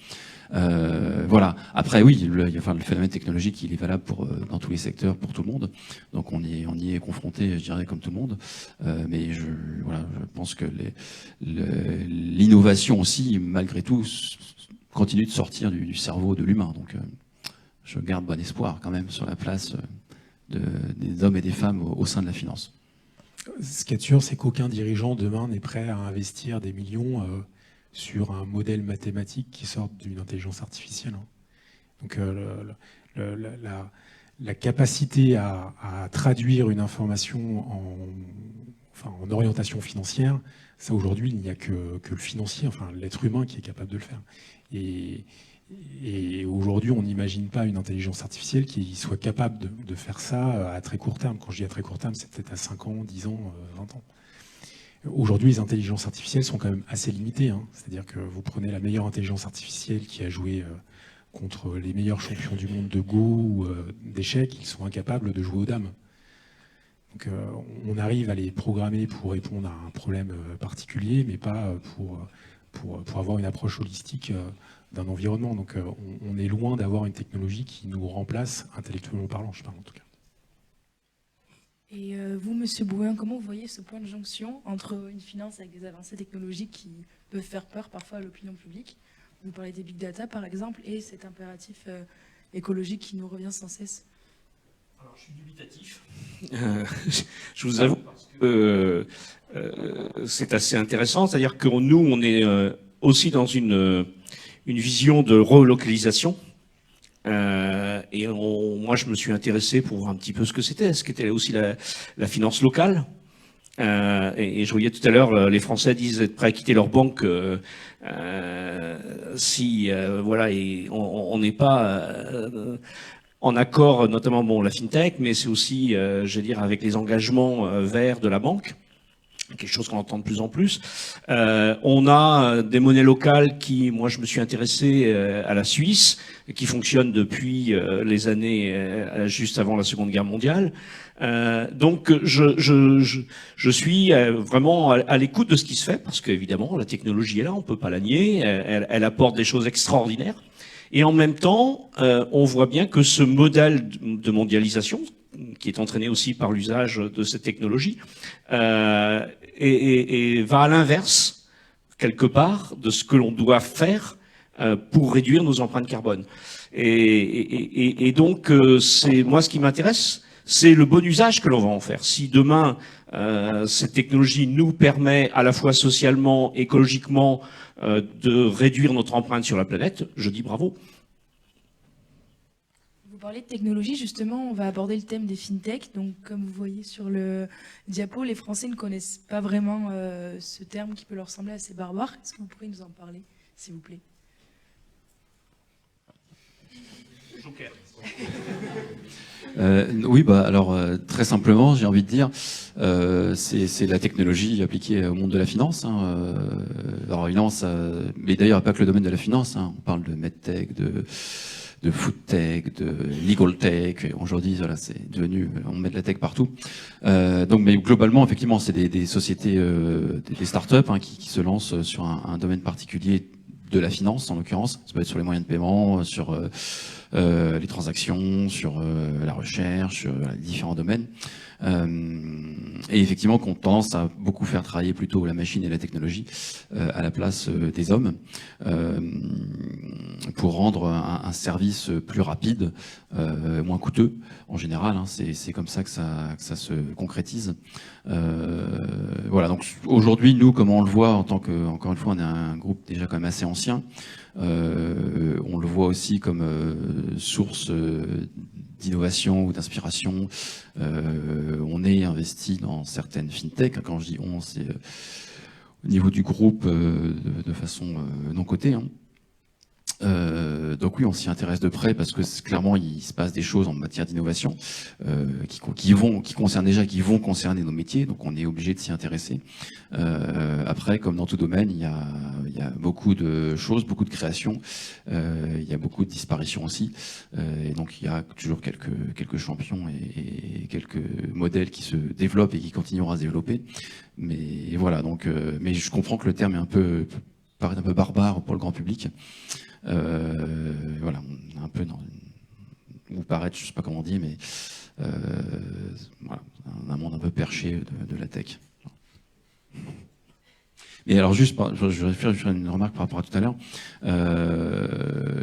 Voilà. Après, oui, le phénomène technologique, il est valable dans tous les secteurs, pour tout le monde. Donc, on y est confronté, je dirais, comme tout le monde. Mais je pense que l'innovation aussi, malgré tout, continue de sortir du cerveau de l'humain. Donc, je garde bon espoir quand même sur la place des hommes et des femmes au sein de la finance. Ce qui est sûr, c'est qu'aucun dirigeant demain n'est prêt à investir des millions sur un modèle mathématique qui sort d'une intelligence artificielle. Donc, la capacité à traduire une information en orientation financière, ça aujourd'hui, il n'y a que le financier, l'être humain qui est capable de le faire. Et aujourd'hui, on n'imagine pas une intelligence artificielle qui soit capable de faire ça à très court terme. Quand je dis à très court terme, c'est peut-être à 5 ans, 10 ans, 20 ans. Aujourd'hui, les intelligences artificielles sont quand même assez limitées. C'est-à-dire que vous prenez la meilleure intelligence artificielle qui a joué contre les meilleurs champions du monde de Go ou d'échecs, ils sont incapables de jouer aux dames. Donc on arrive à les programmer pour répondre à un problème particulier, mais pas pour avoir une approche holistique d'un environnement. Donc on est loin d'avoir une technologie qui nous remplace intellectuellement parlant, je parle en tout cas. Et vous, Monsieur Bouin, comment vous voyez ce point de jonction entre une finance avec des avancées technologiques qui peuvent faire peur parfois à l'opinion publique? Vous parlez des big data par exemple, et cet impératif écologique qui nous revient sans cesse. Alors, je suis dubitatif. Je vous avoue que c'est assez intéressant. C'est-à-dire que nous, on est aussi dans une vision de relocalisation. Et moi, je me suis intéressé pour voir un petit peu ce qu'était aussi la finance locale. Et je voyais tout à l'heure, les Français disent être prêts à quitter leur banque si voilà, et on n'est pas en accord, notamment bon la fintech, mais c'est aussi, je veux dire, avec les engagements verts de la banque. Quelque chose qu'on entend de plus en plus. On a des monnaies locales qui, moi je me suis intéressé à la Suisse, qui fonctionne depuis les années juste avant la Seconde Guerre mondiale. Donc je suis vraiment à l'écoute de ce qui se fait, parce qu'évidemment la technologie est là, on peut pas la nier, elle apporte des choses extraordinaires. Et en même temps, on voit bien que ce modèle de mondialisation, qui est entraîné aussi par l'usage de cette technologie, et va à l'inverse, quelque part, de ce que l'on doit faire pour réduire nos empreintes carbone. Et donc, c'est moi ce qui m'intéresse, c'est le bon usage que l'on va en faire. Si demain, cette technologie nous permet à la fois socialement, écologiquement, de réduire notre empreinte sur la planète, je dis bravo. Vous parlez de technologie, justement, on va aborder le thème des fintech. Donc, comme vous voyez sur le diapo, les Français ne connaissent pas vraiment ce terme qui peut leur sembler assez barbare. Est-ce que vous pourriez nous en parler, s'il vous plaît? Joker. Oui, bah alors très simplement, j'ai envie de dire, c'est la technologie appliquée au monde de la finance. Hein, alors évidemment, mais d'ailleurs pas que le domaine de la finance. Hein, on parle de medtech, de foodtech, de legal tech. Aujourd'hui, voilà, c'est devenu, on met de la tech partout. Donc, mais globalement, effectivement, c'est des sociétés, des startups hein, qui se lancent sur un domaine particulier de la finance, en l'occurrence. Ça peut être sur les moyens de paiement, sur les transactions, sur la recherche, sur les différents domaines. Et effectivement, qu'on tendance à beaucoup faire travailler plutôt la machine et la technologie à la place des hommes pour rendre un service plus rapide, moins coûteux en général. Hein, c'est comme ça que ça se concrétise. Voilà. Donc aujourd'hui, nous, comme on le voit en tant que, encore une fois, on est un groupe déjà quand même assez ancien. On le voit aussi comme source d'innovation ou d'inspiration. On est investi dans certaines fintech. Quand je dis on, c'est au niveau du groupe de façon non cotée. Hein. Donc oui, on s'y intéresse de près parce que clairement il se passe des choses en matière d'innovation qui vont concerner nos métiers, donc on est obligé de s'y intéresser. Après, comme dans tout domaine, il y a beaucoup de choses, beaucoup de créations, il y a beaucoup de disparitions aussi, et donc il y a toujours quelques champions et quelques modèles qui se développent et qui continueront à se développer. Mais voilà, donc mais je comprends que le terme est paraît un peu barbare pour le grand public. Voilà, on est un peu dans, ou paraître, je sais pas comment on dit, mais voilà, un monde un peu perché de la tech. Et alors juste, je vais faire une remarque par rapport à tout à l'heure.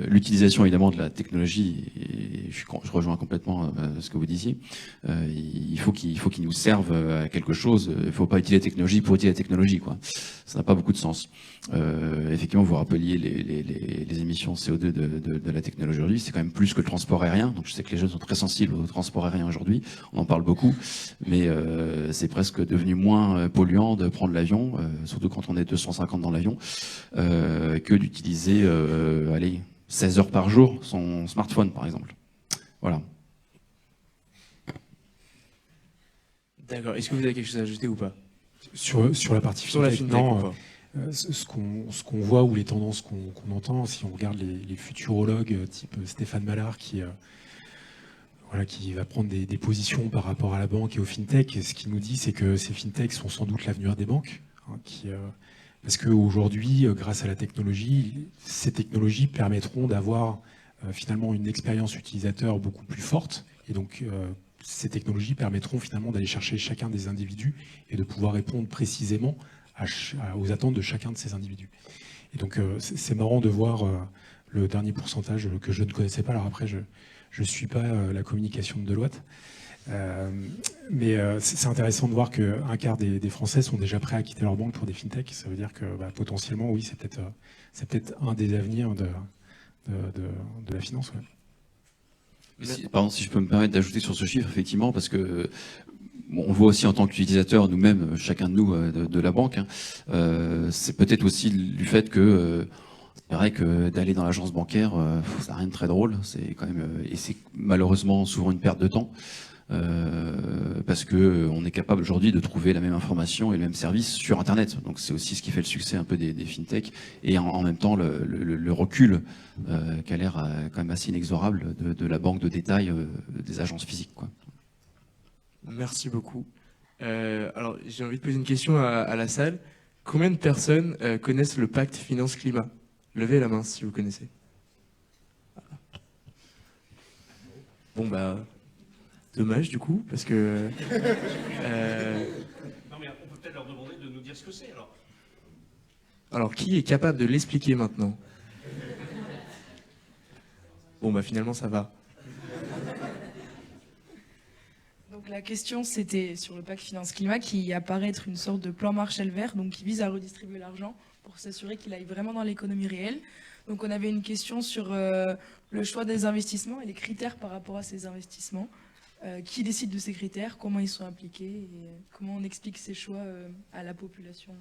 L'utilisation évidemment de la technologie, et je rejoins complètement ce que vous disiez. Il faut qu'il nous serve à quelque chose. Il ne faut pas utiliser la technologie pour utiliser la technologie, quoi. Ça n'a pas beaucoup de sens. Effectivement, vous rappeliez les émissions CO2 de la technologie aujourd'hui. C'est quand même plus que le transport aérien. Donc je sais que les jeunes sont très sensibles au transport aérien aujourd'hui. On en parle beaucoup, mais c'est presque devenu moins polluant de prendre l'avion, surtout quand on est 250 dans l'avion, que d'utiliser 16 heures par jour son smartphone, par exemple. Voilà. D'accord. Est-ce que vous avez quelque chose à ajouter ou pas? Sur la partie sur la fintech, non. Ce qu'on voit ou les tendances qu'on entend, si on regarde les futurologues type Stéphane Mallard qui va prendre des positions par rapport à la banque et au fintech, ce qu'il nous dit, c'est que ces fintechs sont sans doute l'avenir des banques, hein, Parce qu'aujourd'hui, grâce à la technologie, ces technologies permettront d'avoir finalement une expérience utilisateur beaucoup plus forte. Et donc, ces technologies permettront finalement d'aller chercher chacun des individus et de pouvoir répondre précisément aux attentes de chacun de ces individus. Et donc, c'est marrant de voir le dernier pourcentage que je ne connaissais pas. Alors après, je ne suis pas la communication de Deloitte. Mais c'est intéressant de voir qu'un quart des Français sont déjà prêts à quitter leur banque pour des fintechs. Ça veut dire que potentiellement, oui, c'est peut-être un des avenirs de la finance. Ouais. Pardon, si je peux me permettre d'ajouter sur ce chiffre, effectivement, parce que on voit aussi en tant qu'utilisateur, nous-mêmes, chacun de nous de la banque, c'est peut-être aussi du fait que c'est vrai que d'aller dans l'agence bancaire, ça n'a rien de très drôle. C'est quand même, et c'est malheureusement souvent une perte de temps. Parce que on est capable aujourd'hui de trouver la même information et le même service sur Internet. Donc c'est aussi ce qui fait le succès un peu des fintechs et en même temps le recul qui a l'air quand même assez inexorable de la banque de détail des agences physiques, quoi. Merci beaucoup. Alors j'ai envie de poser une question à la salle. Combien de personnes connaissent le pacte finance-climat? Levez la main si vous connaissez. Bon bah... Dommage du coup, parce que... Non mais on peut peut-être leur demander de nous dire ce que c'est alors. Alors qui est capable de l'expliquer maintenant? Bon bah finalement ça va. Donc la question c'était sur le pacte finance-climat qui apparaît être une sorte de plan Marshall vert, donc qui vise à redistribuer l'argent pour s'assurer qu'il aille vraiment dans l'économie réelle. Donc on avait une question sur le choix des investissements et les critères par rapport à ces investissements. Qui décide de ces critères, comment ils sont appliqués et comment on explique ces choix à la population.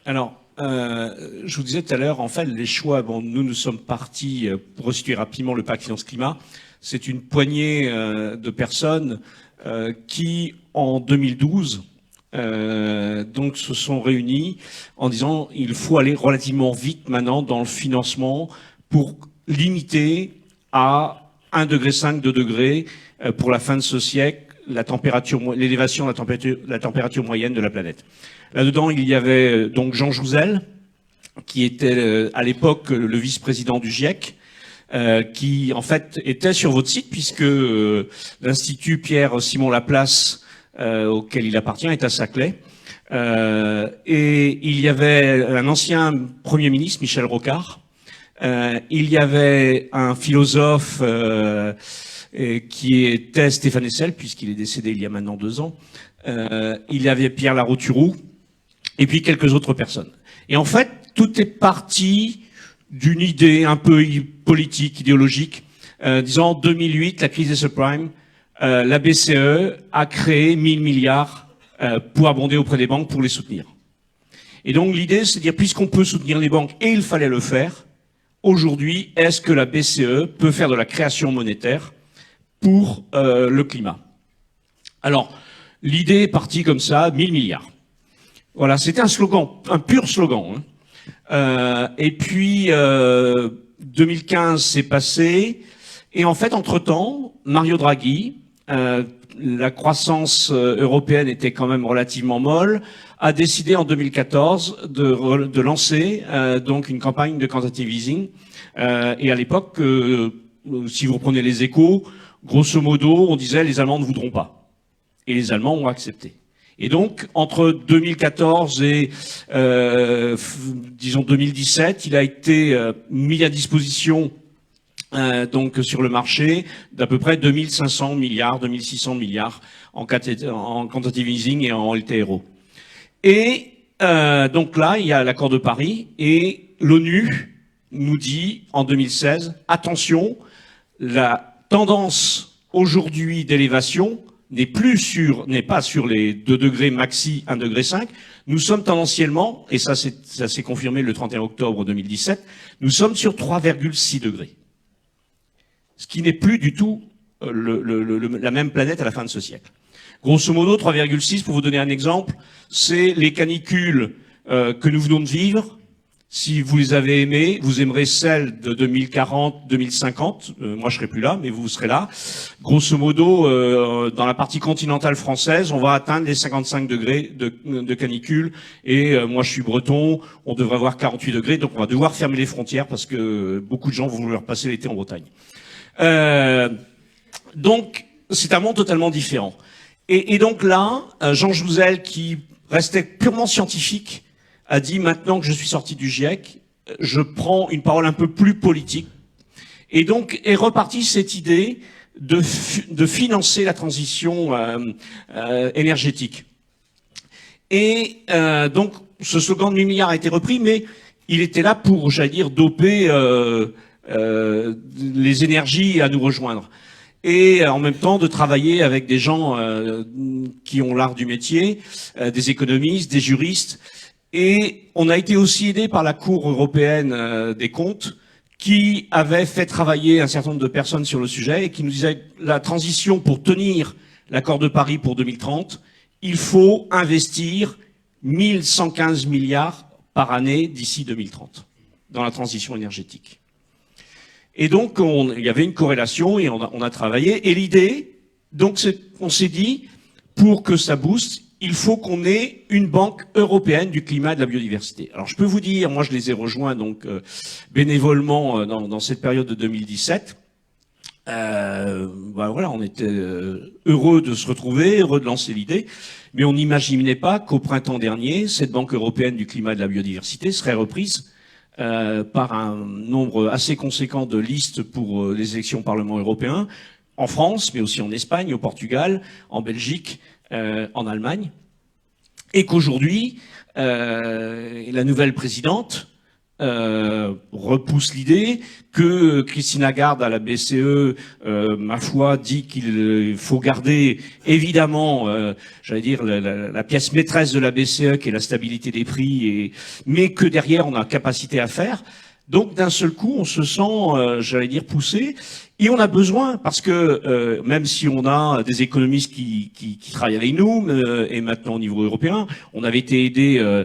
Alors, je vous disais tout à l'heure, en fait, les choix, bon, nous sommes partis, pour resituer rapidement le pacte finance-climat, c'est une poignée de personnes qui, en 2012, donc se sont réunies en disant il faut aller relativement vite maintenant dans le financement pour limiter à 1,5 degré, 2 degrés pour la fin de ce siècle, l'élévation de la température moyenne de la planète. Là-dedans, il y avait donc Jean Jouzel, qui était à l'époque le vice-président du GIEC, qui en fait était sur votre site puisque l'Institut Pierre-Simon Laplace, auquel il appartient, est à Saclay. Et il y avait un ancien Premier ministre, Michel Rocard. Il y avait un philosophe qui était Stéphane Hessel, puisqu'il est décédé il y a maintenant 2 ans. Il y avait Pierre Larouturou, et puis quelques autres personnes. Et en fait, tout est parti d'une idée un peu politique, idéologique, disant en 2008, la crise des subprimes, la BCE a créé 1000 milliards pour abonder auprès des banques pour les soutenir. Et donc l'idée, c'est de dire, puisqu'on peut soutenir les banques, et il fallait le faire, aujourd'hui, est-ce que la BCE peut faire de la création monétaire pour le climat? Alors, l'idée est partie comme ça, 1000 milliards. Voilà, c'était un slogan, un pur slogan. Et puis, 2015 s'est passé, et en fait, entre-temps, Mario Draghi, la croissance européenne était quand même relativement molle, a décidé en 2014 de lancer donc une campagne de quantitative easing. Et à l'époque, si vous prenez les Échos, grosso modo, on disait les Allemands ne voudront pas. Et les Allemands ont accepté. Et donc, entre 2014 et disons 2017, il a été mis à disposition donc sur le marché d'à peu près 2500 milliards, 2600 milliards en quantitative easing et en LTRO. Et donc là, il y a l'accord de Paris et l'ONU nous dit en 2016, attention, la tendance aujourd'hui d'élévation n'est pas sur les 2 degrés maxi 1,5 degré. Nous sommes tendanciellement, et ça s'est confirmé le 31 octobre 2017, nous sommes sur 3,6 degrés. Ce qui n'est plus du tout la même planète à la fin de ce siècle. Grosso modo, 3,6, pour vous donner un exemple, c'est les canicules que nous venons de vivre, Si vous les avez aimées, vous aimerez celles de 2040, 2050. Moi, je serai plus là, mais vous serez là. Grosso modo, dans la partie continentale française, on va atteindre les 55 degrés de canicule. Et moi, je suis breton, on devrait avoir 48 degrés. Donc, on va devoir fermer les frontières parce que beaucoup de gens vont vouloir passer l'été en Bretagne. Donc, c'est un monde totalement différent. Et donc là, Jean Jouzel, qui restait purement scientifique, a dit, maintenant que je suis sorti du GIEC, je prends une parole un peu plus politique. Et donc est repartie cette idée de financer la transition énergétique. Et donc ce slogan de 8 milliards a été repris, mais il était là pour, j'allais dire, doper les énergies à nous rejoindre. Et en même temps de travailler avec des gens qui ont l'art du métier, des économistes, des juristes. Et on a été aussi aidé par la Cour européenne des comptes, qui avait fait travailler un certain nombre de personnes sur le sujet et qui nous disait la transition pour tenir l'accord de Paris pour 2030, il faut investir 1115 milliards par année d'ici 2030 dans la transition énergétique. Et donc, il y avait une corrélation et on a travaillé. Et l'idée, donc, on s'est dit, pour que ça booste, il faut qu'on ait une banque européenne du climat et de la biodiversité. Alors, je peux vous dire, moi, je les ai rejoints donc bénévolement dans cette période de 2017. Voilà, on était heureux de se retrouver, heureux de lancer l'idée, mais on n'imaginait pas qu'au printemps dernier, cette banque européenne du climat et de la biodiversité serait reprise par un nombre assez conséquent de listes pour les élections au Parlement européen, en France, mais aussi en Espagne, au Portugal, en Belgique, en Allemagne, et qu'aujourd'hui, la nouvelle présidente repousse l'idée, que Christine Lagarde à la BCE, ma foi, dit qu'il faut garder évidemment, j'allais dire, la pièce maîtresse de la BCE, qui est la stabilité des prix, mais que derrière on a capacité à faire. Donc d'un seul coup, on se sent, j'allais dire, poussé. Et on a besoin, parce que même si on a des économistes qui travaillent avec nous, et maintenant au niveau européen, on avait été aidé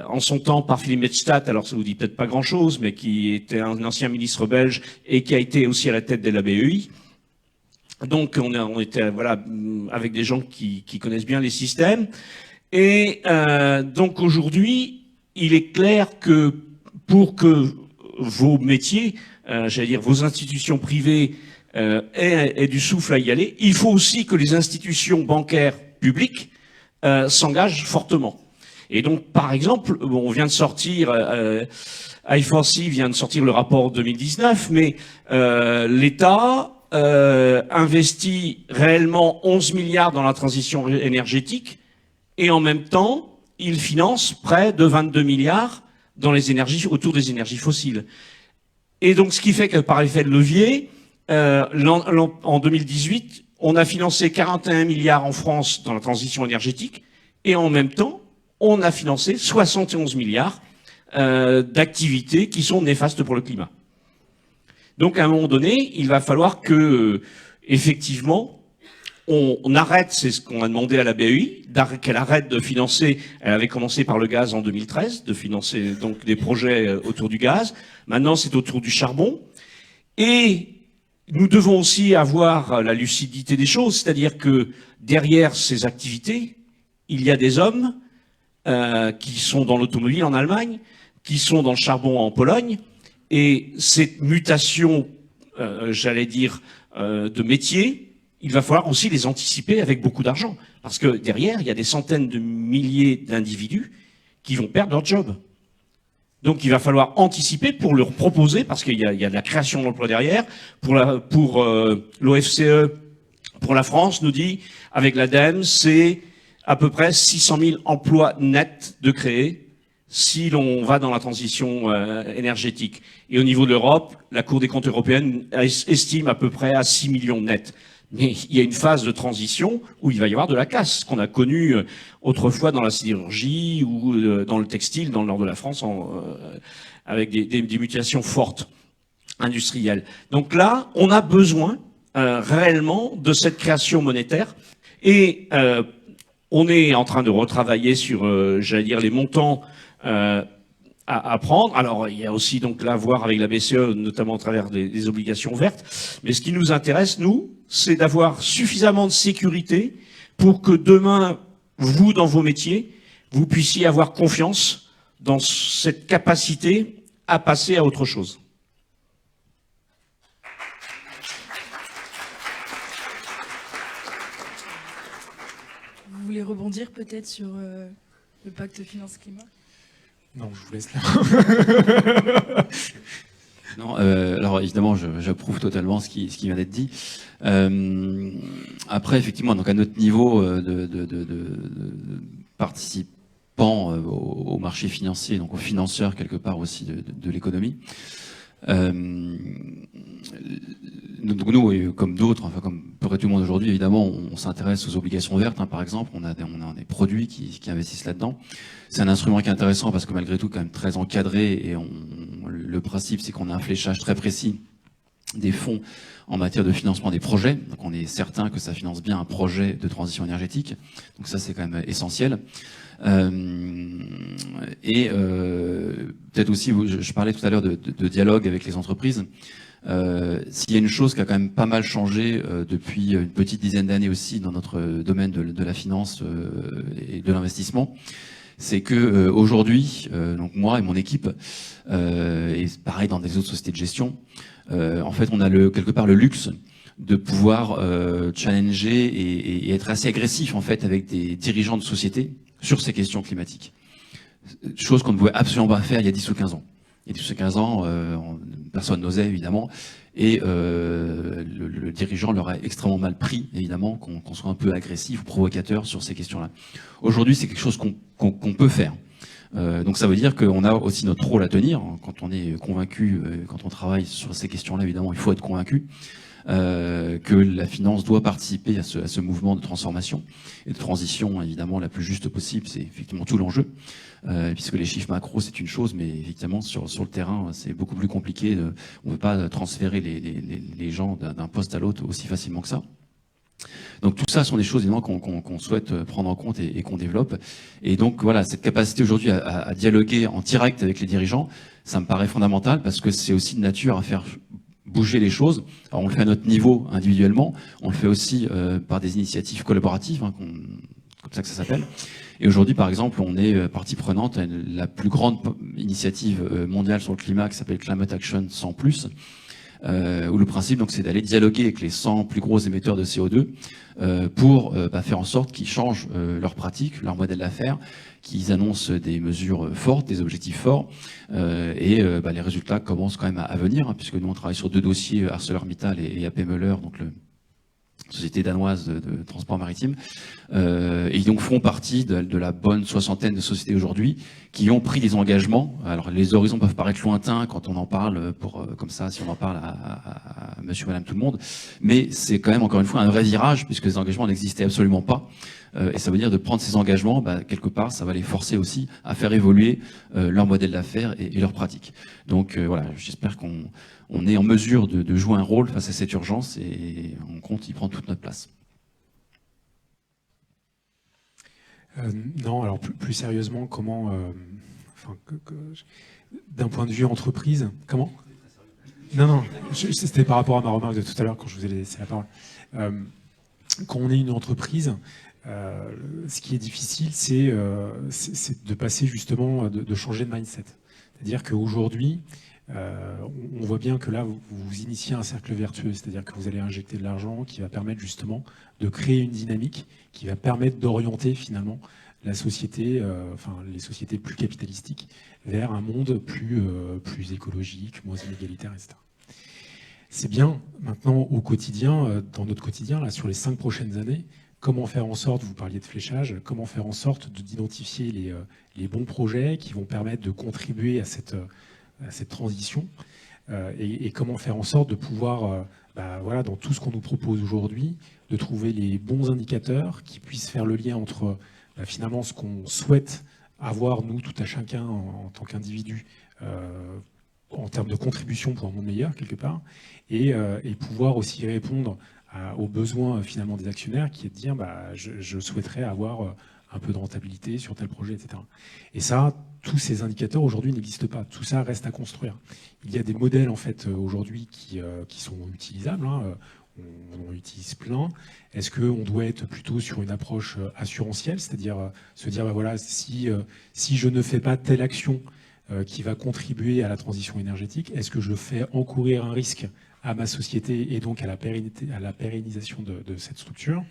en son temps par Philippe Metzstadt, alors ça vous dit peut-être pas grand-chose, mais qui était un ancien ministre belge et qui a été aussi à la tête de la BEI. Donc on était voilà avec des gens qui connaissent bien les systèmes. Et donc aujourd'hui, il est clair que pour que vos métiers, j'allais dire vos institutions privées aient du souffle à y aller, il faut aussi que les institutions bancaires publiques s'engagent fortement. Et donc, par exemple, on vient de sortir, I4C vient de sortir le rapport 2019, mais l'État investit réellement 11 milliards dans la transition énergétique, et en même temps, il finance près de 22 milliards dans les énergies, autour des énergies fossiles. Et donc, ce qui fait que par effet de levier, en 2018, on a financé 41 milliards en France dans la transition énergétique, et en même temps, on a financé 71 milliards d'activités qui sont néfastes pour le climat. Donc, à un moment donné, il va falloir que, effectivement, on arrête, c'est ce qu'on a demandé à la BEI, qu'elle arrête de financer, elle avait commencé par le gaz en 2013, de financer donc des projets autour du gaz, maintenant c'est autour du charbon, et nous devons aussi avoir la lucidité des choses, c'est-à-dire que derrière ces activités, il y a des hommes qui sont dans l'automobile en Allemagne, qui sont dans le charbon en Pologne, et cette mutation, j'allais dire, de métier, il va falloir aussi les anticiper avec beaucoup d'argent. Parce que derrière, il y a des centaines de milliers d'individus qui vont perdre leur job. Donc il va falloir anticiper pour leur proposer, parce qu'il y a de la création d'emplois derrière, pour l'OFCE, pour la France, nous dit, avec l'ADEME, c'est à peu près 600 000 emplois nets de créer si l'on va dans la transition énergétique. Et au niveau de l'Europe, la Cour des comptes européenne estime à peu près à 6 millions nets. Mais il y a une phase de transition où il va y avoir de la casse, qu'on a connue autrefois dans la sidérurgie ou dans le textile, dans le nord de la France, avec des mutations fortes industrielles. Donc là, on a besoin réellement de cette création monétaire. Et on est en train de retravailler sur, j'allais dire, les montants à prendre. Alors, il y a aussi donc là à voir avec la BCE, notamment à travers des obligations vertes. Mais ce qui nous intéresse, nous, c'est d'avoir suffisamment de sécurité pour que demain, vous, dans vos métiers, vous puissiez avoir confiance dans cette capacité à passer à autre chose. Vous voulez rebondir peut-être sur le pacte finance-climat? Non, je vous laisse là. Non, alors évidemment, j'approuve totalement ce qui vient d'être dit. Après, effectivement, donc à notre niveau de participants au marché financier, donc aux financeurs quelque part aussi de l'économie. Donc nous, comme d'autres, enfin comme à peu près tout le monde aujourd'hui, évidemment, on s'intéresse aux obligations vertes. Hein, par exemple, on a des produits qui investissent là-dedans. C'est un instrument qui est intéressant parce que malgré tout, quand même très encadré. Et le principe, c'est qu'on a un fléchage très précis des fonds en matière de financement des projets. Donc on est certain que ça finance bien un projet de transition énergétique. Donc ça, c'est quand même essentiel. Peut-être aussi, je parlais tout à l'heure de dialogue avec les entreprises. S'il y a une chose qui a quand même pas mal changé depuis une petite dizaine d'années aussi dans notre domaine de la finance et de l'investissement, c'est que aujourd'hui, donc moi et mon équipe, et pareil dans des autres sociétés de gestion, en fait, on a quelque part le luxe de pouvoir challenger et être assez agressif en fait avec des dirigeants de sociétés sur ces questions climatiques. Chose qu'on ne pouvait absolument pas faire il y a 10 ou 15 ans. Il y a 10 ou 15 ans, personne n'osait évidemment, et le dirigeant l'aurait extrêmement mal pris, évidemment, qu'on soit un peu agressif ou provocateur sur ces questions-là. Aujourd'hui, c'est quelque chose qu'on peut faire. Donc ça veut dire qu'on a aussi notre rôle à tenir. Quand on est convaincu, quand on travaille sur ces questions-là, évidemment, il faut être convaincu que la finance doit participer à ce mouvement de transformation et de transition, évidemment, la plus juste possible. C'est effectivement tout l'enjeu, puisque les chiffres macro, c'est une chose, mais effectivement, sur le terrain, c'est beaucoup plus compliqué. On ne peut pas transférer les gens d'un poste à l'autre aussi facilement que ça. Donc tout ça sont des choses évidemment qu'on souhaite prendre en compte et qu'on développe. Et donc voilà, cette capacité aujourd'hui à dialoguer en direct avec les dirigeants, ça me paraît fondamental parce que c'est aussi de nature à faire bouger les choses. Alors on le fait à notre niveau individuellement, on le fait aussi par des initiatives collaboratives, hein, comme ça que ça s'appelle. Et aujourd'hui, par exemple, on est partie prenante à la plus grande initiative mondiale sur le climat qui s'appelle Climate Action 100+, où le principe donc c'est d'aller dialoguer avec les 100 plus gros émetteurs de CO2 pour faire en sorte qu'ils changent leurs pratiques, leur modèle d'affaires, qu'ils annoncent des mesures fortes, des objectifs forts, et les résultats commencent quand même à venir, hein, puisque nous on travaille sur 2 dossiers, ArcelorMittal et AP Møller, donc la société danoise de transport maritime, et donc font partie de la bonne soixantaine de sociétés aujourd'hui qui ont pris des engagements. Alors les horizons peuvent paraître lointains quand on en parle, comme ça, si on en parle à monsieur, madame, tout le monde, mais c'est quand même encore une fois un vrai virage, puisque les engagements n'existaient absolument pas. Et ça veut dire de prendre ces engagements, quelque part, ça va les forcer aussi à faire évoluer leur modèle d'affaires et leurs pratiques. Donc voilà, j'espère qu'on est en mesure de jouer un rôle face à cette urgence et on compte y prendre toute notre place. Non, alors plus sérieusement, comment, d'un point de vue entreprise, comment? Non, c'était par rapport à ma remarque de tout à l'heure quand je vous ai laissé la parole. Quand on est une entreprise, ce qui est difficile, c'est de passer justement, de changer de mindset. C'est-à-dire qu'aujourd'hui, on voit bien que là, vous initiez un cercle vertueux, c'est-à-dire que vous allez injecter de l'argent qui va permettre justement de créer une dynamique qui va permettre d'orienter finalement la société, les sociétés plus capitalistiques, vers un monde plus écologique, moins inégalitaire, etc. C'est bien, maintenant, au quotidien, dans notre quotidien, là, sur les 5 prochaines années, comment faire en sorte, vous parliez de fléchage, comment faire en sorte d'identifier les bons projets qui vont permettre de contribuer à cette transition et comment faire en sorte de pouvoir, dans tout ce qu'on nous propose aujourd'hui, de trouver les bons indicateurs qui puissent faire le lien entre finalement ce qu'on souhaite avoir, nous, tout à chacun, en tant qu'individu, en termes de contribution pour un monde meilleur, quelque part, et pouvoir aussi répondre aux besoins finalement des actionnaires, qui est de dire je souhaiterais avoir un peu de rentabilité sur tel projet, etc. Et ça, tous ces indicateurs aujourd'hui n'existent pas. Tout ça reste à construire. Il y a des modèles en fait aujourd'hui qui sont utilisables. On en utilise plein. Est-ce qu'on doit être plutôt sur une approche assurantielle, c'est-à-dire se dire bah voilà, si je ne fais pas telle action qui va contribuer à la transition énergétique, est-ce que je fais encourir un risque à ma société et donc à la pérennisation de cette structure?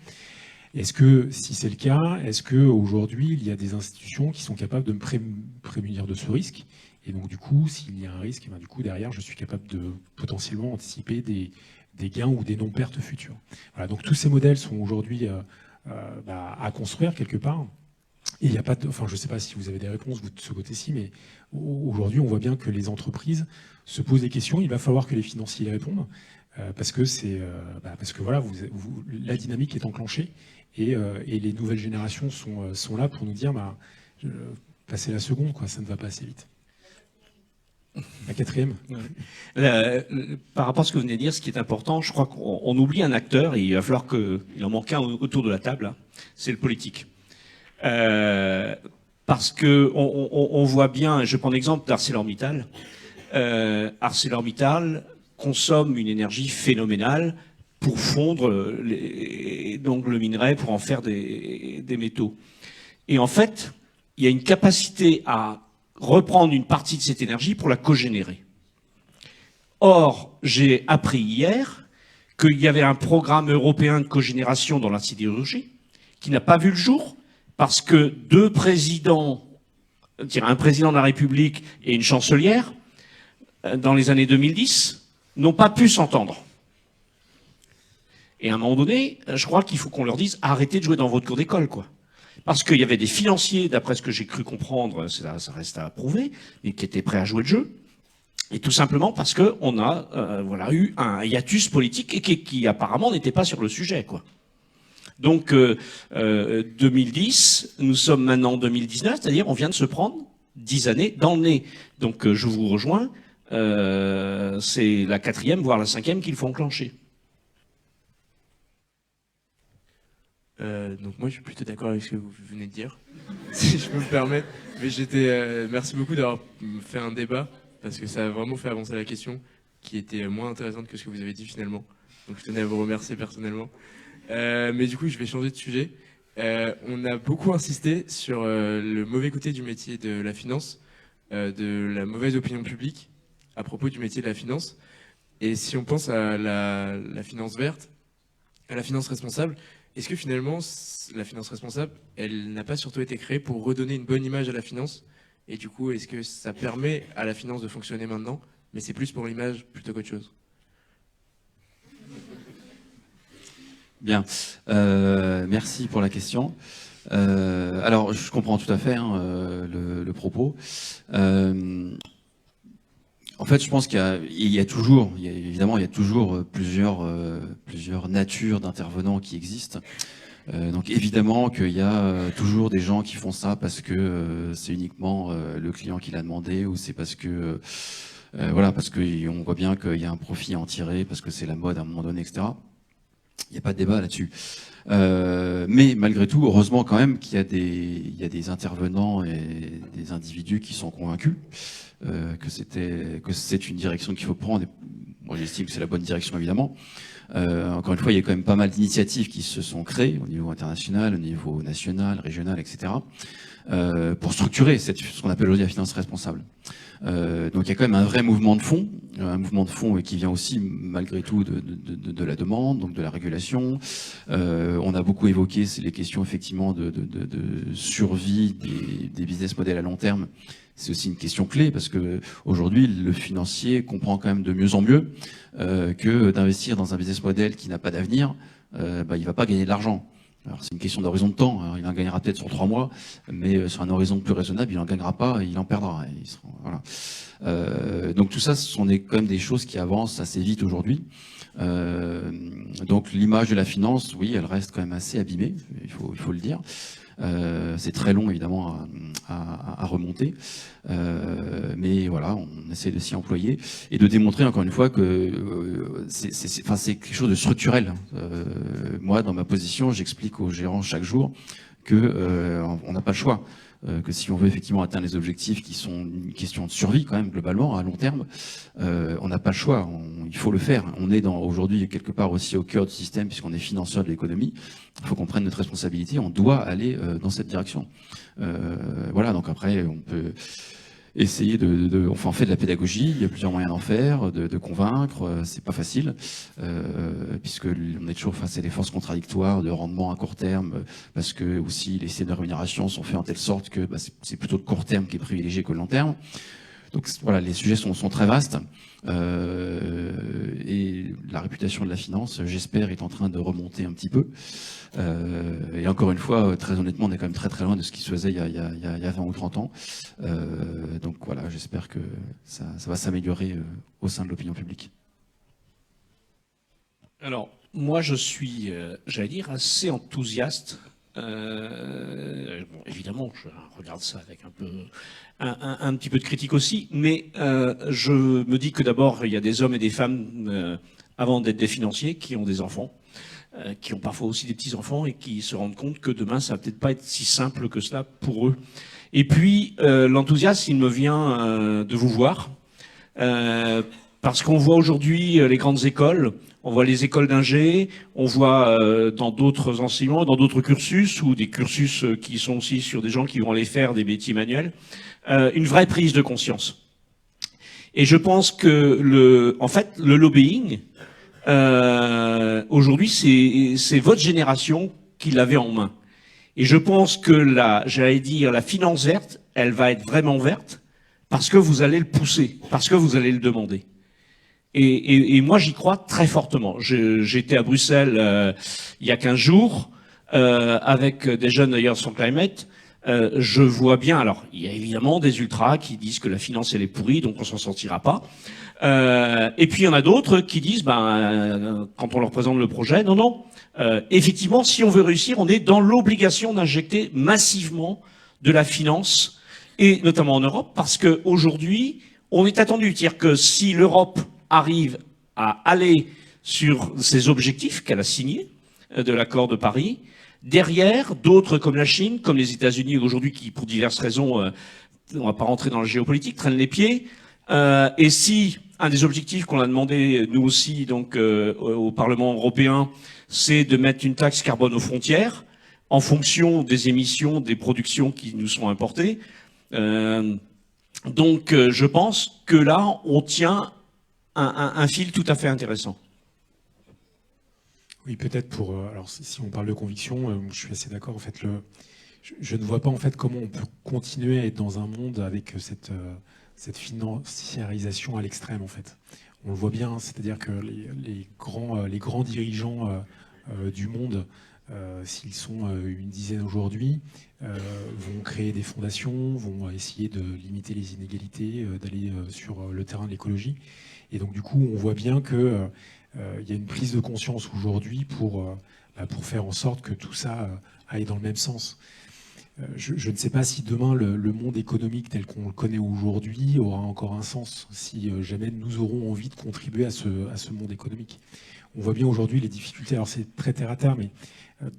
Est-ce que, si c'est le cas, est-ce qu'aujourd'hui, il y a des institutions qui sont capables de me prémunir de ce risque? Et donc, du coup, s'il y a un risque, du coup, derrière, je suis capable de potentiellement anticiper des gains ou des non-pertes futures. Voilà, donc tous ces modèles sont aujourd'hui à construire quelque part. Et il n'y a pas enfin, je ne sais pas si vous avez des réponses vous, de ce côté-ci, mais aujourd'hui, on voit bien que les entreprises se posent des questions. Il va falloir que les financiers y répondent. Parce que voilà, la dynamique est enclenchée et les nouvelles générations sont là pour nous dire passez la seconde, quoi, ça ne va pas assez vite. La quatrième. Par rapport à ce que vous venez de dire, ce qui est important, je crois qu'on oublie un acteur et il va falloir qu'il en manque un autour de la table, hein, c'est le politique. Parce que on voit bien, je prends l'exemple d'ArcelorMittal. ArcelorMittal consomme une énergie phénoménale pour fondre donc le minerai pour en faire des métaux. Et en fait, il y a une capacité à reprendre une partie de cette énergie pour la cogénérer. Or, j'ai appris hier qu'il y avait un programme européen de cogénération dans la sidérurgie qui n'a pas vu le jour parce que deux présidents, un président de la République et une chancelière, dans les années 2010, n'ont pas pu s'entendre. Et à un moment donné, je crois qu'il faut qu'on leur dise arrêtez de jouer dans votre cour d'école, quoi. Parce qu'il y avait des financiers, d'après ce que j'ai cru comprendre, ça reste à prouver, mais qui étaient prêts à jouer le jeu. Et tout simplement parce que on a eu un hiatus politique et qui apparemment n'était pas sur le sujet, quoi. Donc 2010, nous sommes maintenant en 2019, c'est-à-dire on vient de se prendre 10 années dans le nez. Donc je vous rejoins. C'est la quatrième, voire la cinquième qu'il faut enclencher. Donc moi je suis plutôt d'accord avec ce que vous venez de dire, si je peux me permettre. Mais merci beaucoup d'avoir fait un débat, parce que ça a vraiment fait avancer la question, qui était moins intéressante que ce que vous avez dit finalement. Donc je tenais à vous remercier personnellement. Mais du coup je vais changer de sujet. On a beaucoup insisté sur le mauvais côté du métier de la finance, de la mauvaise opinion publique à propos du métier de la finance. Et si on pense à la finance verte, à la finance responsable, est-ce que finalement la finance responsable, elle n'a pas surtout été créée pour redonner une bonne image à la finance? Et du coup, est-ce que ça permet à la finance de fonctionner maintenant, mais c'est plus pour l'image plutôt qu'autre chose? Bien, merci pour la question. Alors, je comprends tout à fait le propos. En fait, je pense qu'il y a toujours plusieurs natures d'intervenants qui existent. Donc évidemment qu'il y a toujours des gens qui font ça parce que c'est uniquement le client qui l'a demandé, ou c'est parce que parce qu'on voit bien qu'il y a un profit à en tirer, parce que c'est la mode à un moment donné, etc. Il n'y a pas de débat là-dessus. Mais malgré tout, heureusement quand même qu'il y a des intervenants et des individus qui sont convaincus que c'est une direction qu'il faut prendre. Et moi, j'estime que c'est la bonne direction, évidemment. Encore une fois, il y a quand même pas mal d'initiatives qui se sont créées au niveau international, au niveau national, régional, etc. Pour structurer ce qu'on appelle aujourd'hui la finance responsable. Donc il y a quand même un vrai mouvement de fond, qui vient aussi malgré tout de la demande, donc de la régulation. On a beaucoup évoqué les questions effectivement de survie des business models à long terme. C'est aussi une question clé, parce que aujourd'hui le financier comprend quand même de mieux en mieux que d'investir dans un business model qui n'a pas d'avenir, il va pas gagner de l'argent. Alors c'est une question d'horizon de temps. Alors, il en gagnera peut-être sur 3 mois, mais sur un horizon plus raisonnable, il en gagnera pas, et il en perdra. Donc tout ça, ce sont quand même des choses qui avancent assez vite aujourd'hui. Donc l'image de la finance, oui, elle reste quand même assez abîmée, il faut le dire. C'est très long évidemment à remonter, mais voilà, on essaie de s'y employer et de démontrer encore une fois que c'est quelque chose de structurel. Moi, dans ma position, j'explique aux gérants chaque jour qu'on n'a pas le choix. Que si on veut effectivement atteindre les objectifs qui sont une question de survie quand même globalement à long terme, on n'a pas le choix, il faut le faire. On est aujourd'hui quelque part aussi au cœur du système puisqu'on est financeur de l'économie. Il faut qu'on prenne notre responsabilité, on doit aller dans cette direction. Voilà, donc après on peut essayer enfin on fait de la pédagogie, il y a plusieurs moyens d'en faire, de convaincre, c'est pas facile, puisque on est toujours face à des forces contradictoires de rendement à court terme, parce que aussi les systèmes de rémunération sont faits en telle sorte que c'est plutôt le court terme qui est privilégié que le long terme. Donc voilà, les sujets sont très vastes, et la réputation de la finance, j'espère, est en train de remonter un petit peu. Et encore une fois, très honnêtement, on est quand même très très loin de ce qui se faisait il y a 20 ou 30 ans. Donc voilà, j'espère que ça va s'améliorer au sein de l'opinion publique. Alors, moi je suis, j'allais dire, assez enthousiaste. Bon, évidemment, je regarde ça avec un petit peu de critique aussi, mais je me dis que d'abord, il y a des hommes et des femmes, avant d'être des financiers, qui ont des enfants, qui ont parfois aussi des petits-enfants et qui se rendent compte que demain, ça va peut-être pas être si simple que cela pour eux. Et puis, l'enthousiasme, il me vient de vous voir, parce qu'on voit aujourd'hui les grandes écoles, on voit les écoles d'ingé, on voit dans d'autres enseignements, dans d'autres cursus, ou des cursus qui sont aussi sur des gens qui vont aller faire des métiers manuels, une vraie prise de conscience. Et je pense que en fait, le lobbying, aujourd'hui, c'est votre génération qui l'avait en main. Et je pense que j'allais dire, la finance verte, elle va être vraiment verte parce que vous allez le pousser, parce que vous allez le demander. Et moi, j'y crois très fortement. J'étais à Bruxelles il y a 15 jours avec des jeunes d'ailleurs sur Climate. Je vois bien, alors il y a évidemment des ultras qui disent que la finance elle est pourrie, donc on s'en sortira pas. Et puis il y en a d'autres qui disent, quand on leur présente le projet, non, effectivement, si on veut réussir, on est dans l'obligation d'injecter massivement de la finance, et notamment en Europe, parce que aujourd'hui, on est attendu, c'est-à-dire que si l'Europe arrive à aller sur ces objectifs qu'elle a signés de l'accord de Paris, derrière, d'autres comme la Chine, comme les États-Unis aujourd'hui, qui pour diverses raisons, on va pas rentrer dans la géopolitique, traînent les pieds. Et si un des objectifs qu'on a demandé nous aussi donc au Parlement européen, c'est de mettre une taxe carbone aux frontières en fonction des émissions des productions qui nous sont importées. Donc je pense que là, on tient un fil tout à fait intéressant. Oui, peut-être pour... alors, si on parle de conviction, je suis assez d'accord. En fait, je ne vois pas en fait comment on peut continuer à être dans un monde avec cette financiarisation à l'extrême, en fait. On le voit bien, c'est-à-dire que les grands dirigeants du monde, s'ils sont une dizaine aujourd'hui, vont créer des fondations, vont essayer de limiter les inégalités, d'aller sur le terrain de l'écologie. Et donc, du coup, on voit bien que il y a une prise de conscience aujourd'hui pour faire en sorte que tout ça aille dans le même sens. Je ne sais pas si demain le monde économique tel qu'on le connaît aujourd'hui aura encore un sens, si jamais nous aurons envie de contribuer à ce monde économique. On voit bien aujourd'hui les difficultés, alors c'est très terre à terre, mais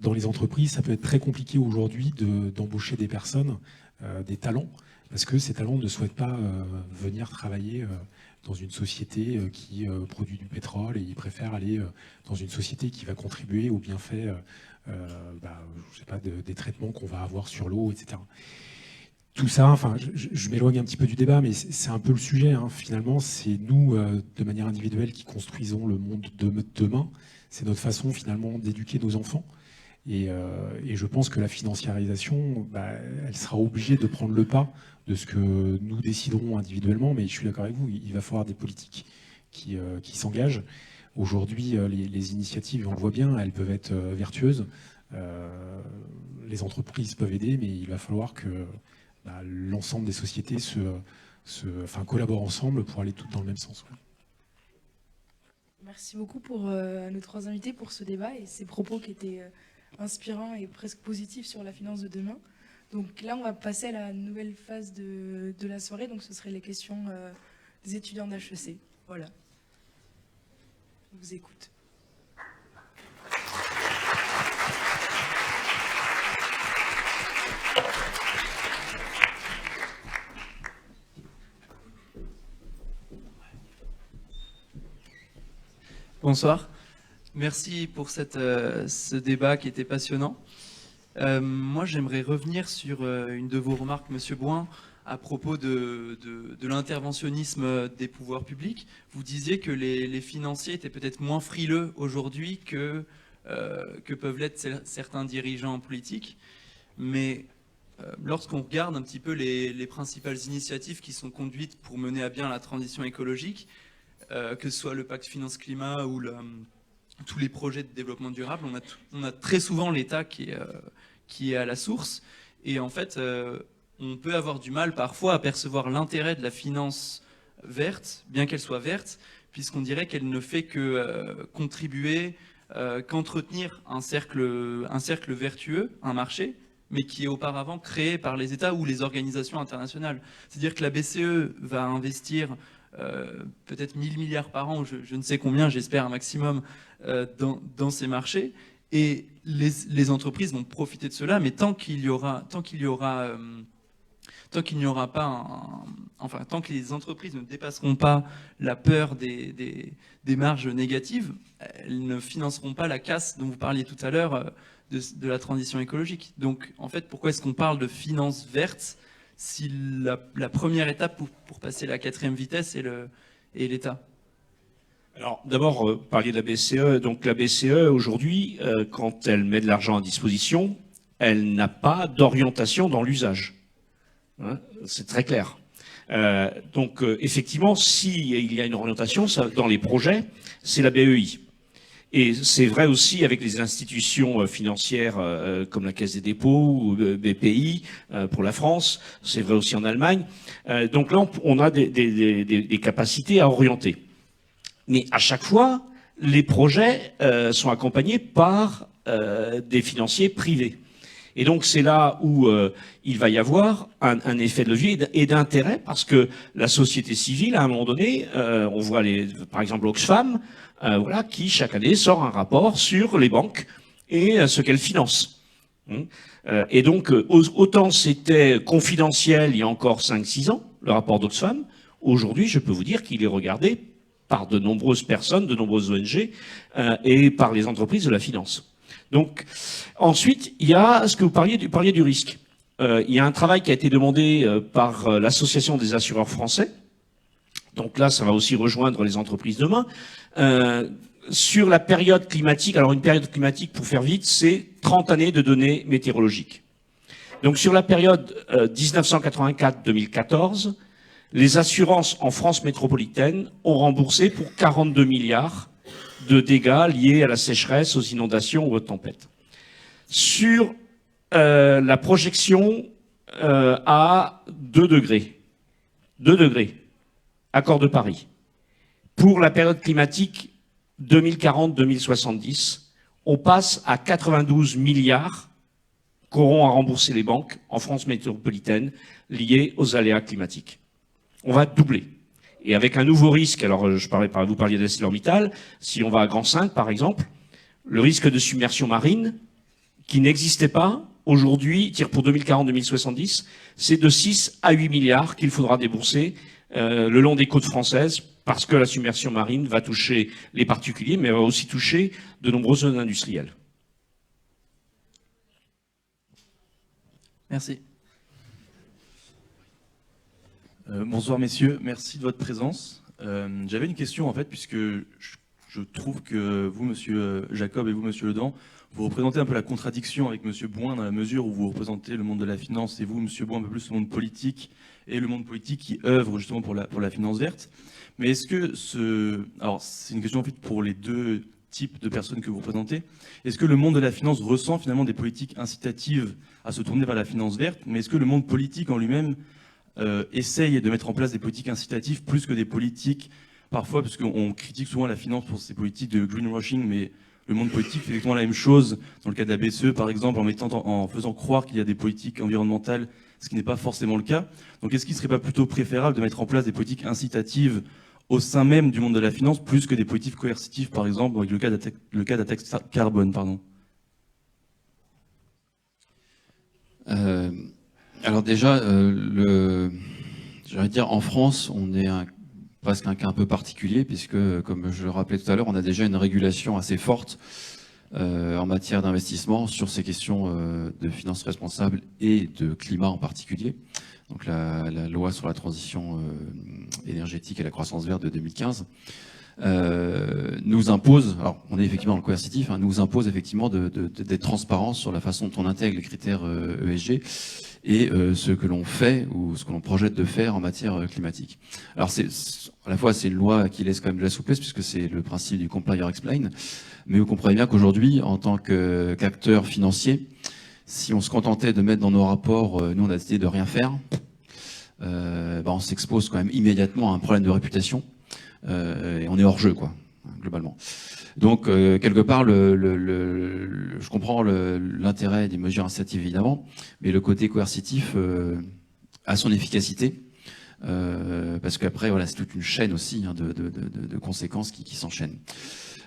dans les entreprises, ça peut être très compliqué aujourd'hui d'embaucher des personnes, des talents, parce que ces talents ne souhaitent pas venir travailler dans une société qui produit du pétrole, et ils préfèrent aller dans une société qui va contribuer au bienfait je sais pas, des traitements qu'on va avoir sur l'eau, etc. Tout ça, enfin, je m'éloigne un petit peu du débat, mais c'est un peu le sujet. Hein. Finalement, c'est nous, de manière individuelle, qui construisons le monde de demain. C'est notre façon, finalement, d'éduquer nos enfants. Et je pense que la financiarisation, elle sera obligée de prendre le pas de ce que nous déciderons individuellement. Mais je suis d'accord avec vous, il va falloir des politiques qui s'engagent. Aujourd'hui, les initiatives, on le voit bien, elles peuvent être vertueuses. Les entreprises peuvent aider, mais il va falloir que l'ensemble des sociétés collaborent ensemble pour aller toutes dans le même sens. Ouais. Merci beaucoup pour nos trois invités pour ce débat et ces propos qui étaient inspirants et presque positifs sur la finance de demain. Donc là, on va passer à la nouvelle phase de la soirée. Donc ce serait les questions des étudiants d'HEC. Voilà. Je vous écoute. Bonsoir. Merci pour ce débat qui était passionnant. Moi, j'aimerais revenir sur une de vos remarques, Monsieur Bouin, à propos de l'interventionnisme des pouvoirs publics. Vous disiez que les financiers étaient peut-être moins frileux aujourd'hui que peuvent l'être certains dirigeants politiques. Mais lorsqu'on regarde un petit peu les principales initiatives qui sont conduites pour mener à bien la transition écologique, que ce soit le pacte finance-climat ou tous les projets de développement durable, on a très souvent l'État qui est à la source. Et en fait, on peut avoir du mal parfois à percevoir l'intérêt de la finance verte, bien qu'elle soit verte, puisqu'on dirait qu'elle ne fait que contribuer, qu'entretenir un cercle vertueux, un marché, mais qui est auparavant créé par les États ou les organisations internationales. C'est-à-dire que la BCE va investir peut-être 1000 milliards par an, je ne sais combien, j'espère un maximum, dans ces marchés. Et les entreprises vont profiter de cela, mais tant que les entreprises ne dépasseront pas la peur des marges négatives, elles ne financeront pas la casse dont vous parliez tout à l'heure de la transition écologique. Donc, en fait, pourquoi est-ce qu'on parle de finance verte si la première étape pour passer la 4e vitesse est l'État? Alors, d'abord, parliez de la BCE. Donc, la BCE, aujourd'hui, quand elle met de l'argent à disposition, elle n'a pas d'orientation dans l'usage. Hein, c'est très clair. Donc, effectivement, s'il y a une orientation dans les projets, c'est la BEI. Et c'est vrai aussi avec les institutions financières comme la Caisse des dépôts ou BPI pour la France. C'est vrai aussi en Allemagne. Donc là, on a des capacités à orienter. Mais à chaque fois, les projets sont accompagnés par des financiers privés. Et donc c'est là où il va y avoir un effet de levier et d'intérêt, parce que la société civile, à un moment donné, on voit par exemple Oxfam, voilà, qui chaque année sort un rapport sur les banques et ce qu'elles financent. Et donc autant c'était confidentiel il y a encore 5-6 ans, le rapport d'Oxfam, aujourd'hui je peux vous dire qu'il est regardé par de nombreuses personnes, de nombreuses ONG et par les entreprises de la finance. Donc, ensuite, il y a ce que vous parliez du risque. Il y a un travail qui a été demandé par l'Association des assureurs français. Donc là, ça va aussi rejoindre les entreprises demain. Sur la période climatique, alors une période climatique, pour faire vite, c'est 30 années de données météorologiques. Donc sur la période 1984-2014, les assurances en France métropolitaine ont remboursé pour 42 milliards de dégâts liés à la sécheresse, aux inondations ou aux tempêtes. Sur la projection à 2 degrés, accord de Paris, pour la période climatique 2040-2070, on passe à 92 milliards qu'auront à rembourser les banques en France métropolitaine liés aux aléas climatiques. On va doubler. Et avec un nouveau risque, alors vous parliez d'ArcelorMittal, si on va à Grand 5 par exemple, le risque de submersion marine, qui n'existait pas, aujourd'hui, pour 2040-2070, c'est de 6 à 8 milliards qu'il faudra débourser le long des côtes françaises, parce que la submersion marine va toucher les particuliers, mais elle va aussi toucher de nombreuses zones industrielles. Merci. Bonsoir messieurs, merci de votre présence. J'avais une question en fait, puisque je trouve que vous, monsieur Jacob, et vous, monsieur Ledan, vous représentez un peu la contradiction avec monsieur Bouin, dans la mesure où vous représentez le monde de la finance, et vous, monsieur Bouin, un peu plus le monde politique, et le monde politique qui œuvre justement pour la finance verte. Mais est-ce que alors c'est une question en fait pour les deux types de personnes que vous représentez, est-ce que le monde de la finance ressent finalement des politiques incitatives à se tourner vers la finance verte, mais est-ce que le monde politique en lui-même essaye de mettre en place des politiques incitatives plus que des politiques, parfois, parce qu'on critique souvent la finance pour ces politiques de greenwashing, mais le monde politique fait exactement la même chose dans le cas de la BCE, par exemple, en faisant croire qu'il y a des politiques environnementales, ce qui n'est pas forcément le cas. Donc est-ce qu'il ne serait pas plutôt préférable de mettre en place des politiques incitatives au sein même du monde de la finance, plus que des politiques coercitives, par exemple, avec le cas de la taxe carbone, pardon. Alors déjà, j'allais dire, en France, on est un presque un cas un peu particulier, puisque, comme je le rappelais tout à l'heure, on a déjà une régulation assez forte en matière d'investissement sur ces questions de finances responsables et de climat en particulier. Donc la loi sur la transition énergétique et la croissance verte de 2015 nous impose, alors on est effectivement dans le coercitif, nous impose effectivement d'être transparent sur la façon dont on intègre les critères ESG et ce que l'on fait ou ce que l'on projette de faire en matière climatique. Alors à la fois c'est une loi qui laisse quand même de la souplesse puisque c'est le principe du comply or explain, mais vous comprenez bien qu'aujourd'hui, en tant qu'acteur financier, si on se contentait de mettre dans nos rapports, nous on a décidé de rien faire, on s'expose quand même immédiatement à un problème de réputation et on est hors jeu, quoi, globalement. Donc quelque part, je comprends l'intérêt des mesures incitatives évidemment, mais le côté coercitif a son efficacité parce qu'après voilà, c'est toute une chaîne aussi de conséquences qui s'enchaînent.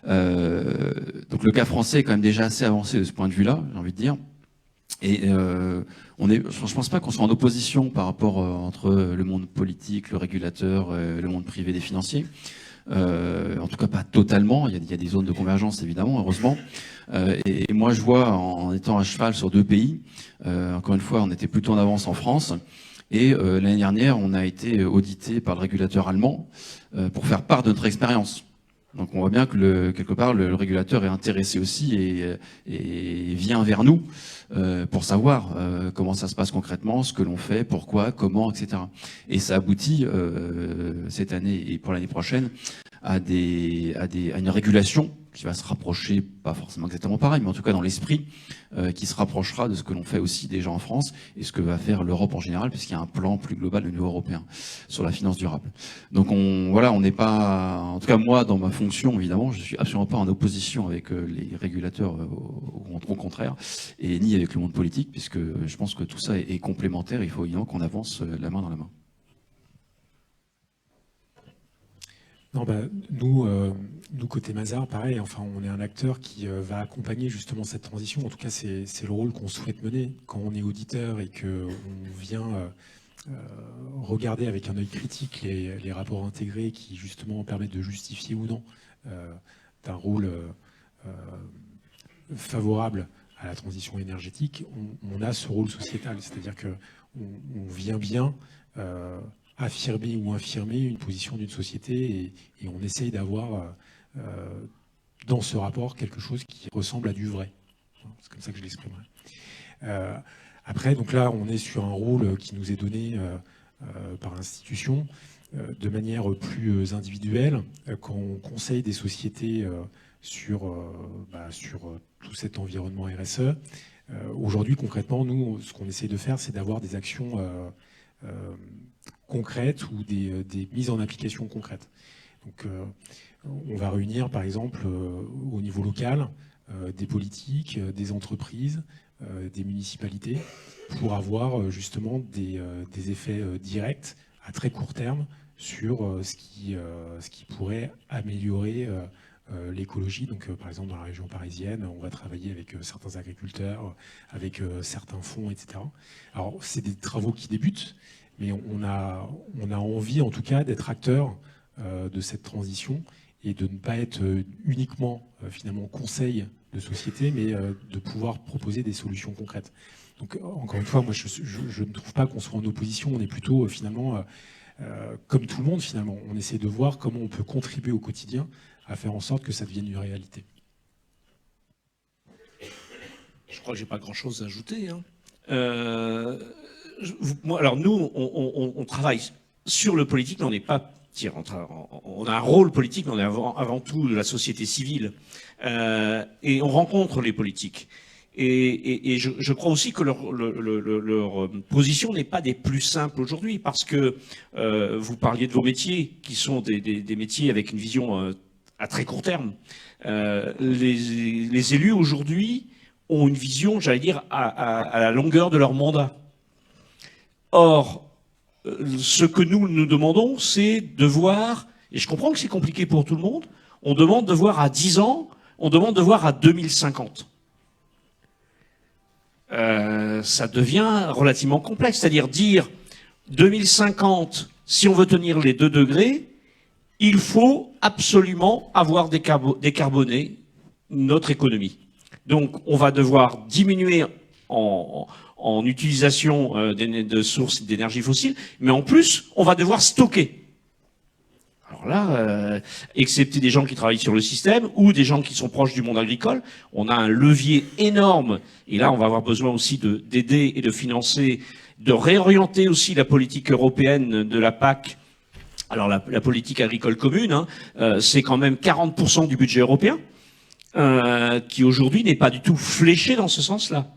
Donc le cas français est quand même déjà assez avancé de ce point de vue-là, j'ai envie de dire. Et je pense pas qu'on soit en opposition par rapport entre le monde politique, le régulateur, le monde privé des financiers. En tout cas pas totalement, il y a des zones de convergence évidemment, heureusement. Et moi je vois, en étant à cheval sur deux pays, encore une fois on était plutôt en avance en France, et l'année dernière on a été audité par le régulateur allemand pour faire part de notre expérience. Donc on voit bien que quelque part le régulateur est intéressé aussi et vient vers nous pour savoir comment ça se passe concrètement, ce que l'on fait, pourquoi, comment, etc. Et ça aboutit cette année et pour l'année prochaine à une régulation qui va se rapprocher, pas forcément exactement pareil, mais en tout cas dans l'esprit, qui se rapprochera de ce que l'on fait aussi déjà en France et ce que va faire l'Europe en général, puisqu'il y a un plan plus global au niveau européen sur la finance durable. Donc on n'est pas, en tout cas moi dans ma fonction évidemment, je suis absolument pas en opposition avec les régulateurs, au contraire, et ni avec le monde politique, puisque je pense que tout ça est complémentaire. Il faut évidemment qu'on avance la main dans la main. Non, nous côté Mazars, pareil, enfin, on est un acteur qui va accompagner justement cette transition. En tout cas, c'est le rôle qu'on souhaite mener quand on est auditeur et qu'on vient regarder avec un œil critique les rapports intégrés qui justement permettent de justifier ou non d'un rôle favorable à la transition énergétique. On a ce rôle sociétal, c'est-à-dire qu'on vient bien affirmer ou infirmer une position d'une société et on essaye d'avoir dans ce rapport quelque chose qui ressemble à du vrai. C'est comme ça que je l'exprimerai. Après, donc là, on est sur un rôle qui nous est donné par l'institution de manière plus individuelle, quand on conseille des sociétés sur tout cet environnement RSE. Aujourd'hui, concrètement, nous, ce qu'on essaie de faire, c'est d'avoir des actions concrètes ou des mises en application concrètes. Donc, on va réunir, par exemple, au niveau local, des politiques, des entreprises, des municipalités, pour avoir justement des effets directs à très court terme sur ce qui pourrait améliorer l'écologie. Donc, par exemple, dans la région parisienne, on va travailler avec certains agriculteurs, avec certains fonds, etc. Alors, c'est des travaux qui débutent, mais on a envie, en tout cas, d'être acteur de cette transition et de ne pas être uniquement, finalement, conseil de société, mais de pouvoir proposer des solutions concrètes. Donc, encore une fois, moi, je ne trouve pas qu'on soit en opposition. On est plutôt, finalement, comme tout le monde, finalement. On essaie de voir comment on peut contribuer au quotidien à faire en sorte que ça devienne une réalité. Je crois que j'ai pas grand-chose à ajouter. Alors nous, on travaille sur le politique, mais on n'est pas... On a un rôle politique, mais on est avant tout de la société civile. Et on rencontre les politiques. Et je crois aussi que leur position n'est pas des plus simples aujourd'hui, parce que vous parliez de vos métiers, qui sont des métiers avec une vision à très court terme. Les élus aujourd'hui ont une vision, j'allais dire, à la longueur de leur mandat. Or, ce que nous demandons, c'est de voir, et je comprends que c'est compliqué pour tout le monde, on demande de voir à 10 ans, on demande de voir à 2050. Ça devient relativement complexe, c'est-à-dire dire 2050, si on veut tenir les 2 degrés, il faut absolument avoir décarboné notre économie. Donc, on va devoir diminuer en utilisation de sources d'énergie fossile, mais en plus, on va devoir stocker. Alors là, excepté des gens qui travaillent sur le système ou des gens qui sont proches du monde agricole, on a un levier énorme. Et là, on va avoir besoin aussi d'aider et de financer, de réorienter aussi la politique européenne de la PAC. Alors la politique agricole commune, hein, c'est quand même 40% du budget européen, qui aujourd'hui n'est pas du tout fléché dans ce sens-là.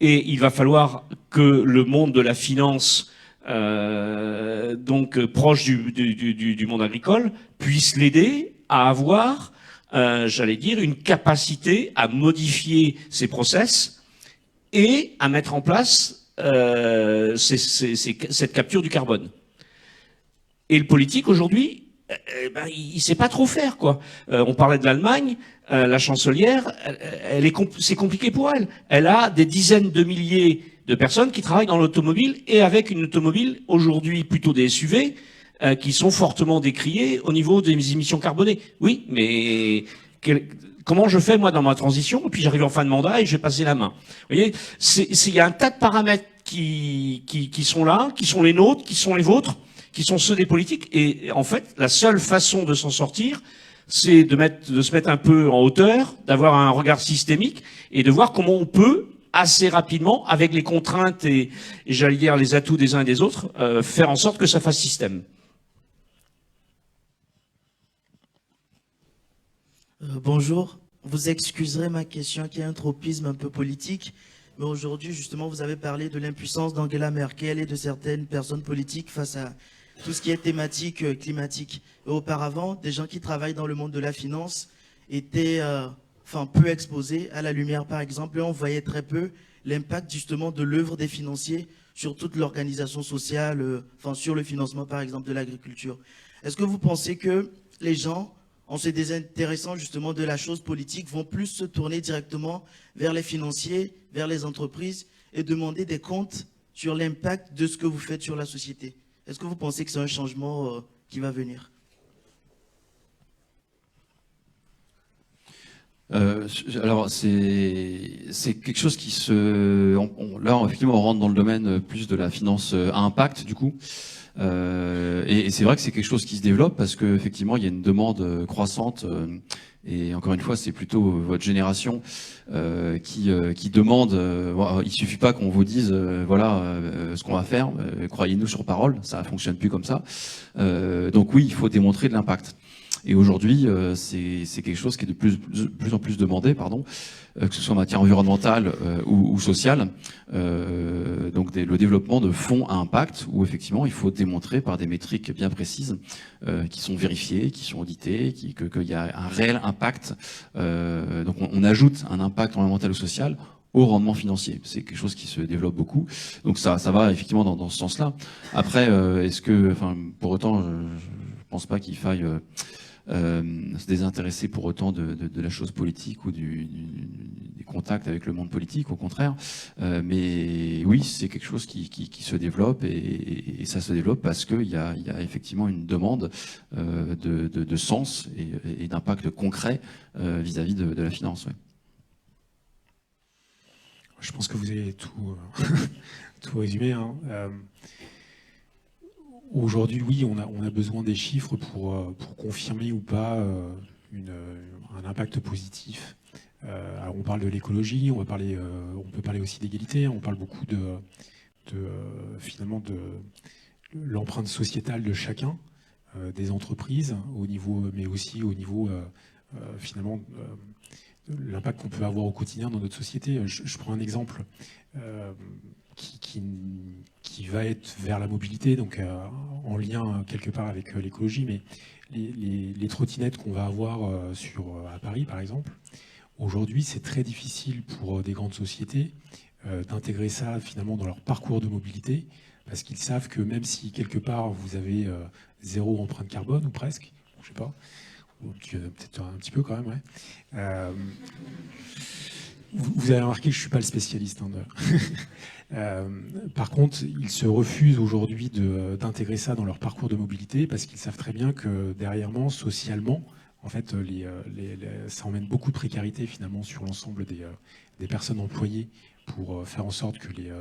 Et il va falloir que le monde de la finance, donc proche du monde agricole, puisse l'aider à avoir, j'allais dire, une capacité à modifier ses process et à mettre en place cette capture du carbone. Et le politique aujourd'hui, il sait pas trop faire, quoi. On parlait de l'Allemagne, la chancelière, c'est compliqué pour elle. Elle a des dizaines de milliers de personnes qui travaillent dans l'automobile et avec une automobile aujourd'hui plutôt des SUV qui sont fortement décriées au niveau des émissions carbonées. Oui, mais comment je fais moi dans ma transition? Et puis j'arrive en fin de mandat et je vais passer la main. Vous voyez, il y a un tas de paramètres qui sont là, qui sont les nôtres, qui sont les vôtres, qui sont ceux des politiques. Et en fait, la seule façon de s'en sortir, c'est de se mettre un peu en hauteur, d'avoir un regard systémique et de voir comment on peut assez rapidement, avec les contraintes et j'allais dire les atouts des uns et des autres, faire en sorte que ça fasse système. Bonjour, vous excuserez ma question qui est un tropisme un peu politique, mais aujourd'hui justement vous avez parlé de l'impuissance d'Angela Merkel et de certaines personnes politiques face à tout ce qui est thématique climatique. Et auparavant, des gens qui travaillent dans le monde de la finance étaient peu exposés à la lumière par exemple, et on voyait très peu l'impact justement de l'œuvre des financiers sur toute l'organisation sociale, sur le financement par exemple de l'agriculture. Est-ce que vous pensez que les gens, en se désintéressant justement de la chose politique, vont plus se tourner directement vers les financiers, vers les entreprises et demander des comptes sur l'impact de ce que vous faites sur la société? Est-ce que vous pensez que c'est un changement qui va venir? Alors c'est quelque chose qui là effectivement on rentre dans le domaine plus de la finance à impact du coup. Et c'est vrai que c'est quelque chose qui se développe parce que effectivement il y a une demande croissante et encore une fois c'est plutôt votre génération qui demande. Il suffit pas qu'on vous dise voilà ce qu'on va faire, croyez-nous sur parole, ça fonctionne plus comme ça. Donc oui, il faut démontrer de l'impact. Et aujourd'hui, c'est quelque chose qui est de plus en plus demandé, que ce soit en matière environnementale ou sociale. Donc le développement de fonds à impact, où effectivement il faut démontrer par des métriques bien précises, qui sont vérifiées, qui sont auditées, qu'il y a un réel impact. Donc on ajoute un impact environnemental ou social au rendement financier. C'est quelque chose qui se développe beaucoup. Donc ça va effectivement dans ce sens-là. Après, est-ce que, pour autant, je pense pas qu'il faille se désintéresser pour autant de la chose politique ou des contacts avec le monde politique, au contraire. Mais oui, c'est quelque chose qui se développe et ça se développe parce qu'il y a effectivement une demande de sens et d'impact concret vis-à-vis de la finance. Ouais. Je pense que vous avez tout, tout résumé. Hein. Aujourd'hui, oui, on a besoin des chiffres pour confirmer ou pas un impact positif. Alors on parle de l'écologie, on peut parler aussi d'égalité, on parle beaucoup finalement de l'empreinte sociétale de chacun, des entreprises, mais aussi au niveau finalement de l'impact qu'on peut avoir au quotidien dans notre société. Je prends un exemple qui va être vers la mobilité, donc en lien quelque part avec l'écologie, mais les trottinettes qu'on va avoir à Paris, par exemple, aujourd'hui, c'est très difficile pour des grandes sociétés d'intégrer ça finalement dans leur parcours de mobilité, parce qu'ils savent que même si quelque part vous avez zéro empreinte carbone, ou presque, je sais pas, peut-être un petit peu quand même, ouais. Vous avez remarqué que je ne suis pas le spécialiste. Par contre, ils se refusent aujourd'hui d'intégrer ça dans leur parcours de mobilité parce qu'ils savent très bien que derrière, socialement, en fait, ça emmène beaucoup de précarité finalement sur l'ensemble des personnes employées pour faire en sorte que les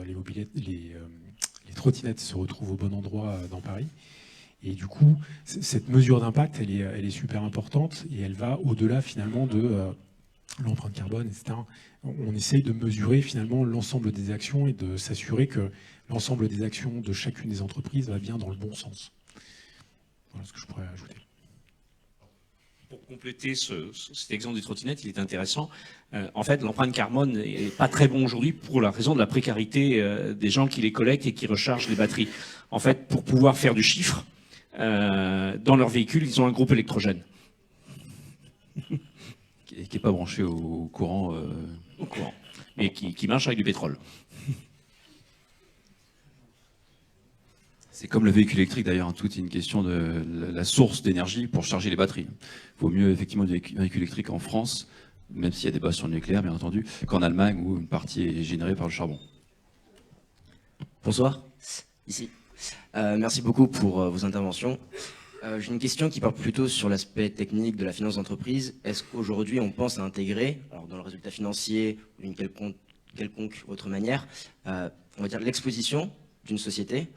trottinettes se retrouvent au bon endroit dans Paris. Et du coup, cette mesure d'impact, elle est super importante et elle va au-delà finalement de l'empreinte carbone, etc. On essaye de mesurer finalement l'ensemble des actions et de s'assurer que l'ensemble des actions de chacune des entreprises va bien dans le bon sens. Voilà ce que je pourrais ajouter. Pour compléter cet exemple des trottinettes, il est intéressant. En fait, l'empreinte carbone n'est pas très bon aujourd'hui pour la raison de la précarité des gens qui les collectent et qui rechargent les batteries. En fait, pour pouvoir faire du chiffre, dans leur véhicule, ils ont un groupe électrogène. Qui n'est pas branché au courant. Au courant. Mais qui marche avec du pétrole. C'est comme le véhicule électrique d'ailleurs, tout est une question de la source d'énergie pour charger les batteries. Il vaut mieux effectivement du véhicule électrique en France, même s'il y a des bases sur le nucléaire bien entendu, qu'en Allemagne où une partie est générée par le charbon. Bonsoir, ici. Merci beaucoup pour vos interventions. J'ai une question qui porte plutôt sur l'aspect technique de la finance d'entreprise. Est-ce qu'aujourd'hui on pense à intégrer, alors dans le résultat financier ou d'une quelconque autre manière, on va dire l'exposition d'une société,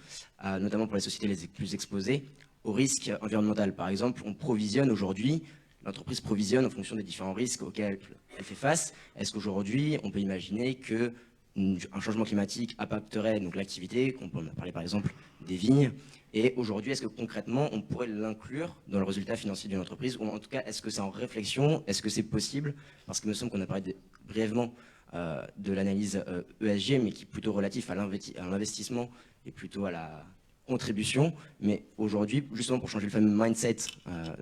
notamment pour les sociétés les plus exposées, au risque environnemental. Par exemple, on provisionne aujourd'hui, l'entreprise provisionne en fonction des différents risques auxquels elle fait face. Est-ce qu'aujourd'hui, on peut imaginer que un changement climatique impacterait donc l'activité, on peut parler par exemple des vignes, et aujourd'hui, est-ce que concrètement, on pourrait l'inclure dans le résultat financier d'une entreprise, ou en tout cas, est-ce que c'est en réflexion, est-ce que c'est possible? Parce qu'il me semble qu'on a parlé brièvement de l'analyse ESG, mais qui est plutôt relatif à l'investissement et plutôt à la contribution. Mais aujourd'hui, justement pour changer le fameux mindset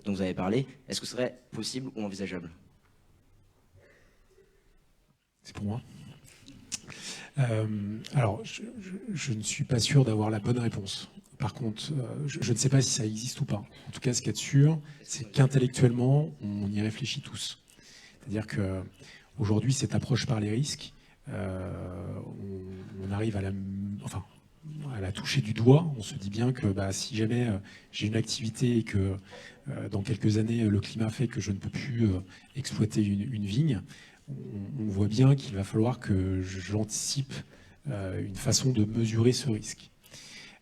dont vous avez parlé, est-ce que ce serait possible ou envisageable? C'est pour moi. Alors, je ne suis pas sûr d'avoir la bonne réponse. Par contre, je ne sais pas si ça existe ou pas. En tout cas, ce qu'il y a de sûr, c'est qu'intellectuellement, on y réfléchit tous. C'est-à-dire qu'aujourd'hui, cette approche par les risques, on arrive à la toucher du doigt. On se dit bien que si jamais j'ai une activité et que dans quelques années, le climat fait que je ne peux plus exploiter une vigne, on voit bien qu'il va falloir que j'anticipe une façon de mesurer ce risque.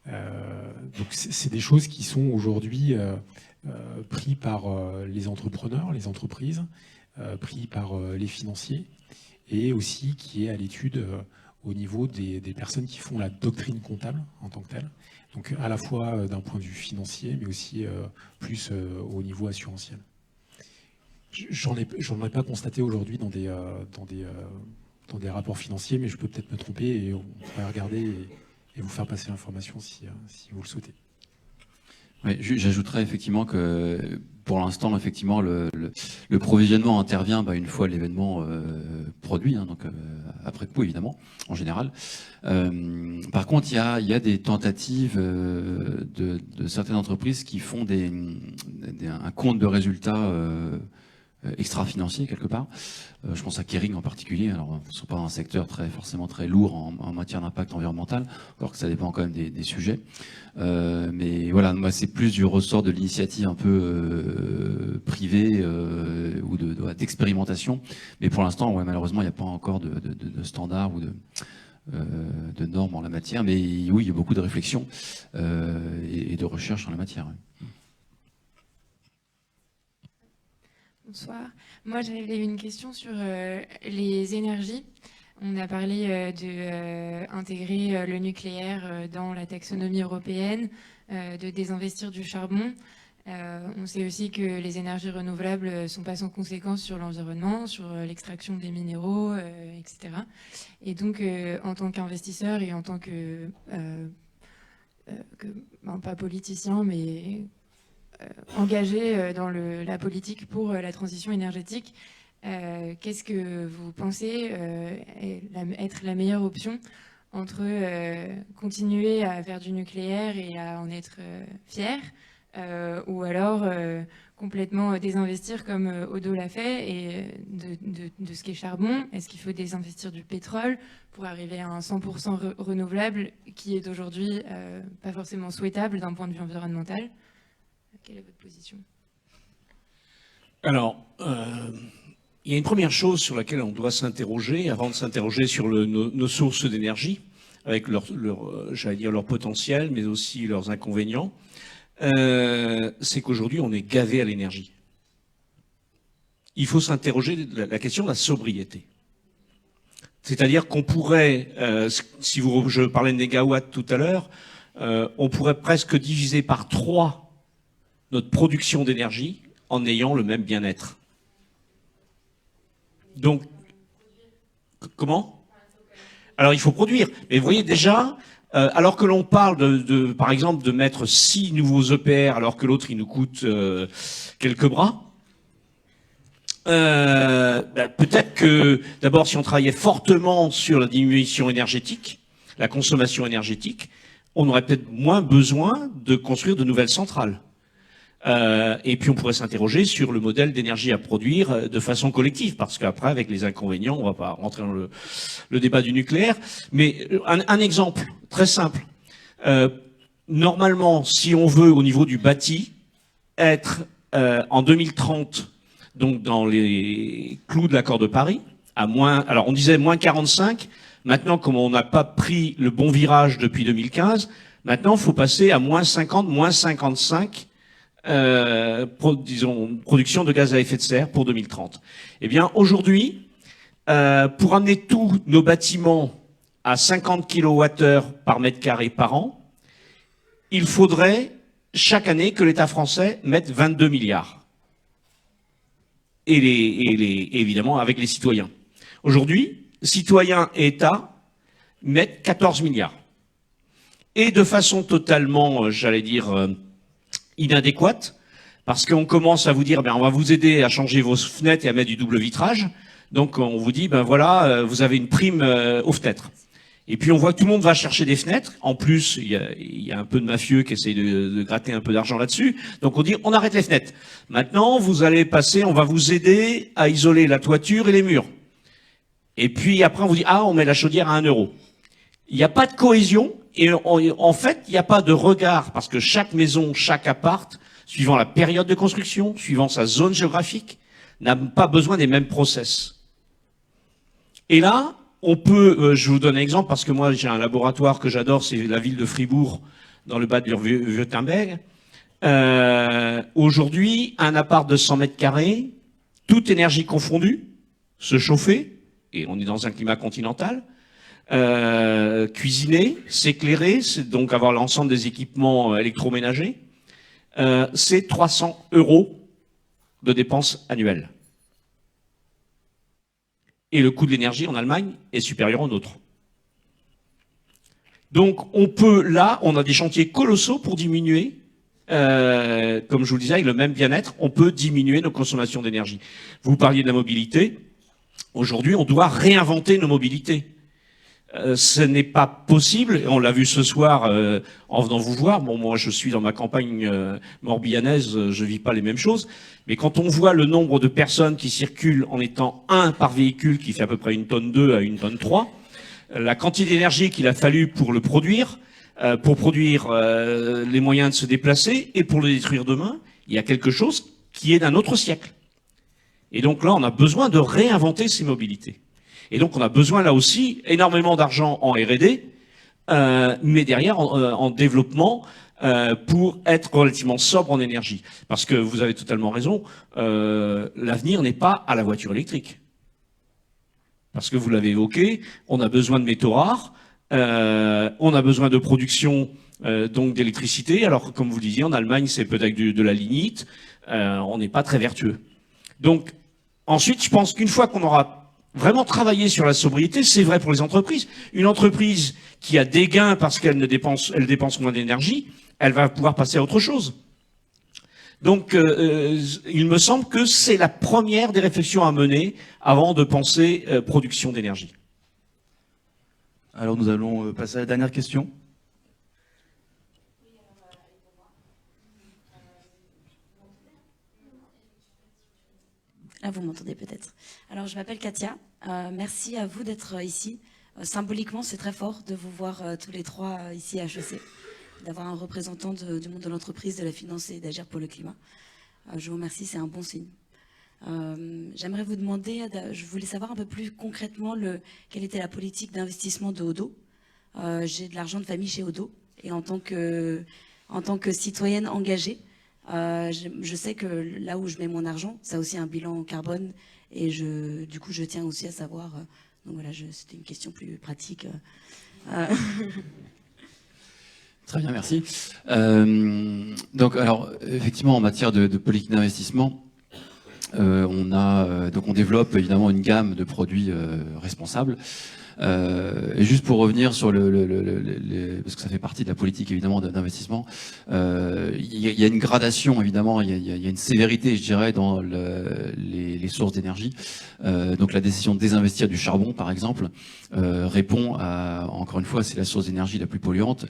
Donc c'est des choses qui sont aujourd'hui prises par les entrepreneurs, les entreprises, prises par les financiers, et aussi qui est à l'étude au niveau des personnes qui font la doctrine comptable en tant que telle. Donc à la fois d'un point de vue financier, mais aussi plus au niveau assurantiel. J'en ai pas constaté aujourd'hui dans des rapports financiers, mais je peux peut-être me tromper et on pourrait regarder et vous faire passer l'information si vous le souhaitez. Oui, j'ajouterais effectivement que pour l'instant, effectivement, le provisionnement intervient une fois l'événement produit, donc après coup évidemment, en général. Par contre, il y a des tentatives de certaines entreprises qui font un compte de résultats extra-financier quelque part. Je pense à Kering en particulier. Alors, ce ne sont pas un secteur forcément très lourd en matière d'impact environnemental, alors que ça dépend quand même des sujets. Mais voilà, moi, c'est plus du ressort de l'initiative un peu privée ou d'expérimentation. Mais pour l'instant, malheureusement, il n'y a pas encore de standards ou de normes en la matière. Mais oui, il y a beaucoup de réflexions et de recherches en la matière. Oui. Bonsoir. Moi, j'avais une question sur les énergies. On a parlé d'intégrer le nucléaire dans la taxonomie européenne, de désinvestir du charbon. On sait aussi que les énergies renouvelables ne sont pas sans conséquence sur l'environnement, sur l'extraction des minéraux, etc. Et donc, en tant qu'investisseur et en tant que pas politicien, mais engagé dans la politique pour la transition énergétique, qu'est-ce que vous pensez être la meilleure option entre continuer à faire du nucléaire et à en être fier, ou alors complètement désinvestir comme Odo l'a fait, et de ce qui est charbon, est-ce qu'il faut désinvestir du pétrole pour arriver à un 100% renouvelable qui est aujourd'hui pas forcément souhaitable d'un point de vue environnemental? Quelle est votre position? Alors, il y a une première chose sur laquelle on doit s'interroger, avant de s'interroger sur nos sources d'énergie, avec j'allais dire leur potentiel, mais aussi leurs inconvénients, c'est qu'aujourd'hui, on est gavé à l'énergie. Il faut s'interroger la question de la sobriété. C'est-à-dire qu'on pourrait, si je parlais de mégawatts tout à l'heure, on pourrait presque diviser par 3 notre production d'énergie en ayant le même bien-être. Donc, comment? Alors, il faut produire. Mais vous voyez déjà, alors que l'on parle par exemple, de mettre 6 nouveaux EPR, alors que l'autre, il nous coûte quelques bras, peut-être que, d'abord, si on travaillait fortement sur la diminution énergétique, la consommation énergétique, on aurait peut-être moins besoin de construire de nouvelles centrales. Et puis on pourrait s'interroger sur le modèle d'énergie à produire de façon collective, parce qu'après, avec les inconvénients, on va pas rentrer dans le débat du nucléaire. Mais un exemple très simple. Normalement, si on veut, au niveau du bâti, être en 2030, donc dans les clous de l'accord de Paris, à moins, alors on disait moins 45, maintenant, comme on n'a pas pris le bon virage depuis 2015, maintenant, il faut passer à moins 50, moins 55, disons, production de gaz à effet de serre pour 2030. Eh bien, aujourd'hui, pour amener tous nos bâtiments à 50 kWh par mètre carré par an, il faudrait chaque année que l'État français mette 22 milliards. Et évidemment, avec les citoyens. Aujourd'hui, citoyens et État mettent 14 milliards. Et de façon totalement, j'allais dire, inadéquate, parce qu'on commence à vous dire, on va vous aider à changer vos fenêtres et à mettre du double vitrage. Donc on vous dit, voilà, vous avez une prime aux fenêtres. Et puis on voit que tout le monde va chercher des fenêtres. En plus, il y a un peu de mafieux qui essayent de gratter un peu d'argent là-dessus. Donc on dit, on arrête les fenêtres. Maintenant, vous allez passer, on va vous aider à isoler la toiture et les murs. Et puis après, on vous dit, on met la chaudière à 1 €. Il n'y a pas de cohésion. Et en fait, il n'y a pas de regard, parce que chaque maison, chaque appart, suivant la période de construction, suivant sa zone géographique, n'a pas besoin des mêmes process. Et là, on peut, je vous donne un exemple, parce que moi j'ai un laboratoire que j'adore, c'est la ville de Fribourg, dans le bas de Württemberg. Aujourd'hui, un appart de 100 mètres carrés, toute énergie confondue, se chauffer, et on est dans un climat continental, cuisiner, s'éclairer, c'est donc avoir l'ensemble des équipements électroménagers, c'est 300 € de dépenses annuelles. Et le coût de l'énergie en Allemagne est supérieur au nôtre. Donc on peut, là, on a des chantiers colossaux pour diminuer, comme je vous le disais, avec le même bien-être, on peut diminuer nos consommations d'énergie. Vous parliez de la mobilité. Aujourd'hui, on doit réinventer nos mobilités. Ce n'est pas possible, on l'a vu ce soir en venant vous voir, bon moi je suis dans ma campagne morbihanaise, je vis pas les mêmes choses, mais quand on voit le nombre de personnes qui circulent en étant 1 par véhicule, qui fait à peu près 1,2 tonne à 1,3 tonne, la quantité d'énergie qu'il a fallu pour le produire, les moyens de se déplacer et pour le détruire demain, il y a quelque chose qui est d'un autre siècle. Et donc là on a besoin de réinventer ces mobilités. Et donc on a besoin là aussi énormément d'argent en R&D, mais derrière en développement pour être relativement sobre en énergie. Parce que vous avez totalement raison, l'avenir n'est pas à la voiture électrique. Parce que vous l'avez évoqué, on a besoin de métaux rares, on a besoin de production donc d'électricité. Alors comme vous le disiez, en Allemagne c'est peut-être de la lignite, on n'est pas très vertueux. Donc ensuite je pense qu'une fois qu'on aura vraiment travailler sur la sobriété, c'est vrai pour les entreprises. Une entreprise qui a des gains parce qu'elle dépense moins d'énergie, elle va pouvoir passer à autre chose. Donc, il me semble que c'est la première des réflexions à mener avant de penser production d'énergie. Alors, nous allons passer à la dernière question. Là, vous m'entendez peut-être. Alors, je m'appelle Katia. Merci à vous d'être ici. Symboliquement, c'est très fort de vous voir tous les trois ici à HEC, d'avoir un représentant du monde de l'entreprise, de la finance et d'Agir pour le climat. Je vous remercie, c'est un bon signe. J'aimerais vous demander, je voulais savoir un peu plus concrètement quelle était la politique d'investissement de Odo. J'ai de l'argent de famille chez Odo et en tant que citoyenne engagée, je sais que là où je mets mon argent, ça a aussi un bilan carbone et du coup je tiens aussi à savoir. Donc voilà, c'était une question plus pratique. Très bien, merci. Donc alors effectivement en matière de politique d'investissement, on développe évidemment une gamme de produits responsables. Et juste pour revenir sur parce que ça fait partie de la politique évidemment d'investissement, il y a une gradation évidemment, il y a une sévérité, je dirais, dans les sources d'énergie. Donc la décision de désinvestir du charbon, par exemple, répond à, encore une fois, c'est la source d'énergie la plus polluante,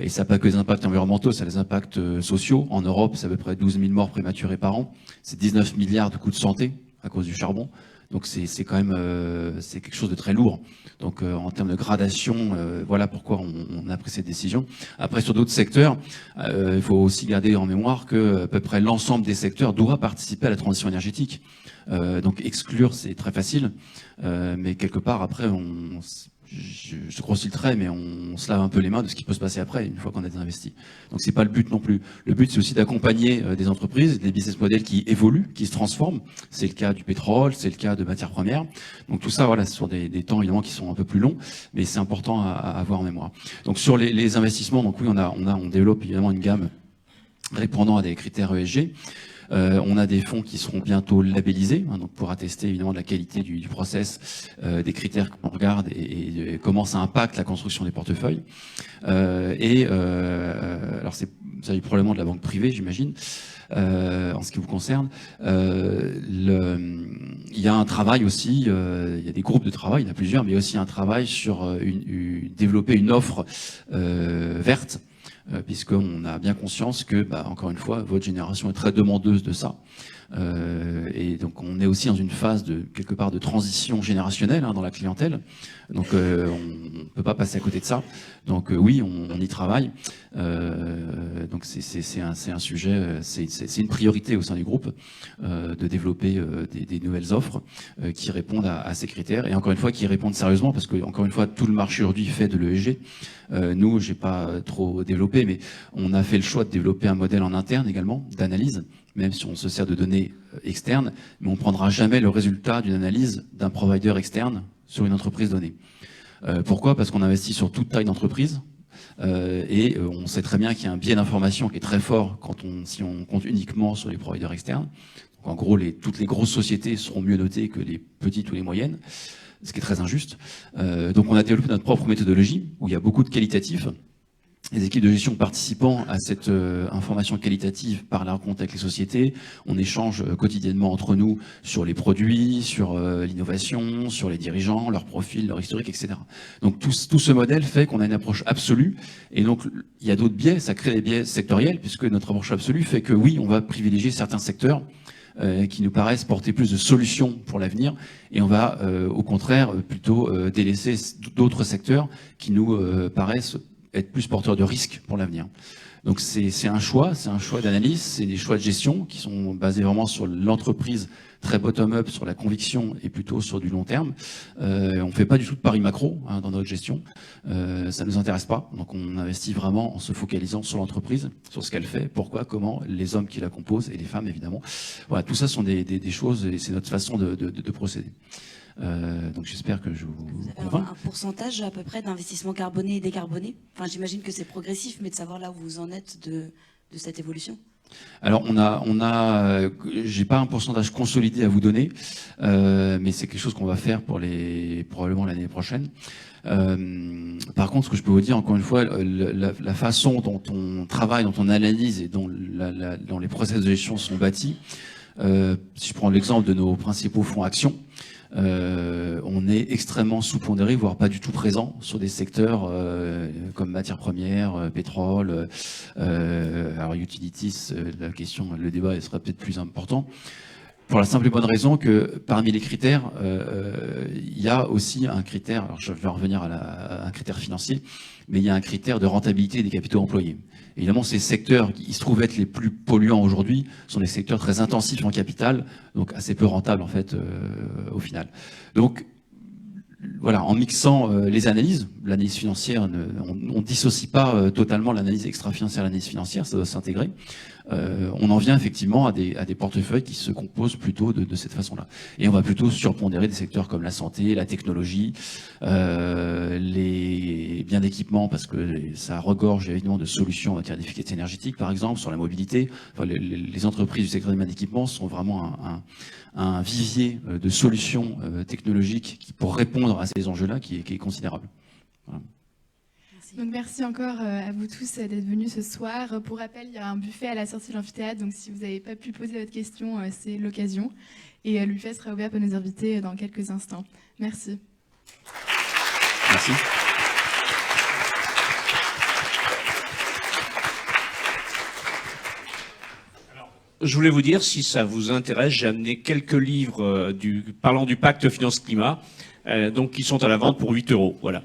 et ça n'a pas que des impacts environnementaux, ça a des impacts sociaux. En Europe, c'est à peu près 12 000 morts prématurées par an, c'est 19 milliards de coûts de santé à cause du charbon. Donc c'est quand même c'est quelque chose de très lourd. Donc en termes de gradation, voilà pourquoi on a pris cette décision. Après sur d'autres secteurs, il faut aussi garder en mémoire que à peu près l'ensemble des secteurs doit participer à la transition énergétique. Donc exclure c'est très facile, mais quelque part après je grossis le trait, mais on se lave un peu les mains de ce qui peut se passer après, une fois qu'on a désinvesti. Donc c'est pas le but non plus. Le but c'est aussi d'accompagner des entreprises, des business models qui évoluent, qui se transforment. C'est le cas du pétrole, c'est le cas de matières premières. Donc tout ça, voilà, ce sont des temps évidemment qui sont un peu plus longs, mais c'est important à avoir en mémoire. Donc sur les investissements, donc oui, on développe évidemment une gamme répondant à des critères ESG. On a des fonds qui seront bientôt labellisés, donc pour attester évidemment de la qualité du process, des critères qu'on regarde et comment ça impacte la construction des portefeuilles. Alors ça s'agit probablement de la banque privée, j'imagine. En ce qui vous concerne, il y a un travail aussi, il y a des groupes de travail, il y en a plusieurs, mais il y a aussi un travail sur développer une offre verte. Puisqu'on a bien conscience que, encore une fois, votre génération est très demandeuse de ça. Et donc on est aussi dans une phase quelque part de transition générationnelle dans la clientèle. Donc on ne peut pas passer à côté de ça. Donc oui, on y travaille. Donc c'est un sujet, c'est une priorité au sein du groupe de développer des nouvelles offres qui répondent à ces critères et encore une fois qui répondent sérieusement parce que encore une fois tout le marché aujourd'hui fait de l'ESG. Nous, j'ai pas trop développé, mais on a fait le choix de développer un modèle en interne également d'analyse, même si on se sert de données externes, mais on prendra jamais le résultat d'une analyse d'un provider externe sur une entreprise donnée. Pourquoi ? Parce qu'on investit sur toute taille d'entreprise et on sait très bien qu'il y a un biais d'information qui est très fort si on compte uniquement sur les providers externes. Donc, en gros, toutes les grosses sociétés seront mieux notées que les petites ou les moyennes, ce qui est très injuste. Donc on a développé notre propre méthodologie où il y a beaucoup de qualitatifs. Les équipes de gestion participant à cette information qualitative parlent à rencontre avec les sociétés. On échange quotidiennement entre nous sur les produits, sur l'innovation, sur les dirigeants, leur profil, leur historique, etc. Donc tout ce modèle fait qu'on a une approche absolue. Et donc il y a d'autres biais, ça crée des biais sectoriels puisque notre approche absolue fait que oui, on va privilégier certains secteurs qui nous paraissent porter plus de solutions pour l'avenir et on va au contraire plutôt délaisser d'autres secteurs qui nous paraissent être plus porteurs de risques pour l'avenir. Donc c'est un choix d'analyse, c'est des choix de gestion qui sont basés vraiment sur l'entreprise très bottom-up, sur la conviction et plutôt sur du long terme. On ne fait pas du tout de pari macro dans notre gestion, ça ne nous intéresse pas. Donc on investit vraiment en se focalisant sur l'entreprise, sur ce qu'elle fait, pourquoi, comment, les hommes qui la composent et les femmes évidemment. Voilà, tout ça sont des choses et c'est notre façon de procéder. Donc j'espère que je vous convainc. Un pourcentage à peu près d'investissement carboné et décarboné. Enfin, j'imagine que c'est progressif, mais de savoir là où vous en êtes de cette évolution. Alors j'ai pas un pourcentage consolidé à vous donner, mais c'est quelque chose qu'on va faire probablement l'année prochaine. Par contre, ce que je peux vous dire, encore une fois, la façon dont on travaille, dont on analyse et dont les process de gestion sont bâtis. Si je prends l'exemple de nos principaux fonds actions. On est extrêmement sous-pondéré, voire pas du tout présent sur des secteurs comme matières premières, pétrole, alors utilities, le débat sera peut-être plus important. pour la simple et bonne raison que parmi les critères, il y a aussi un critère, alors je vais revenir à un critère financier, mais il y a un critère de rentabilité des capitaux employés. Évidemment, ces secteurs qui se trouvent être les plus polluants aujourd'hui sont des secteurs très intensifs en capital, donc assez peu rentables en fait au final. Donc voilà, en mixant les analyses, l'analyse financière, on ne dissocie pas totalement l'analyse extra-financière et l'analyse financière, ça doit s'intégrer. On en vient effectivement à des portefeuilles qui se composent plutôt de cette façon-là. Et on va plutôt surpondérer des secteurs comme la santé, la technologie, les biens d'équipement, parce que ça regorge évidemment de solutions en matière d'efficacité énergétique, par exemple, sur la mobilité. Enfin, les entreprises du secteur des biens d'équipement sont vraiment un vivier de solutions technologiques qui, pour répondre à ces enjeux-là, qui est considérable. Voilà. Donc merci encore à vous tous d'être venus ce soir. Pour rappel, il y a un buffet à la sortie de l'amphithéâtre, donc si vous n'avez pas pu poser votre question, c'est l'occasion. Et le buffet sera ouvert pour nos invités dans quelques instants. Merci. Merci. Je voulais vous dire, si ça vous intéresse, j'ai amené quelques livres parlant du pacte finance-climat, donc qui sont à la vente pour 8 €. Voilà.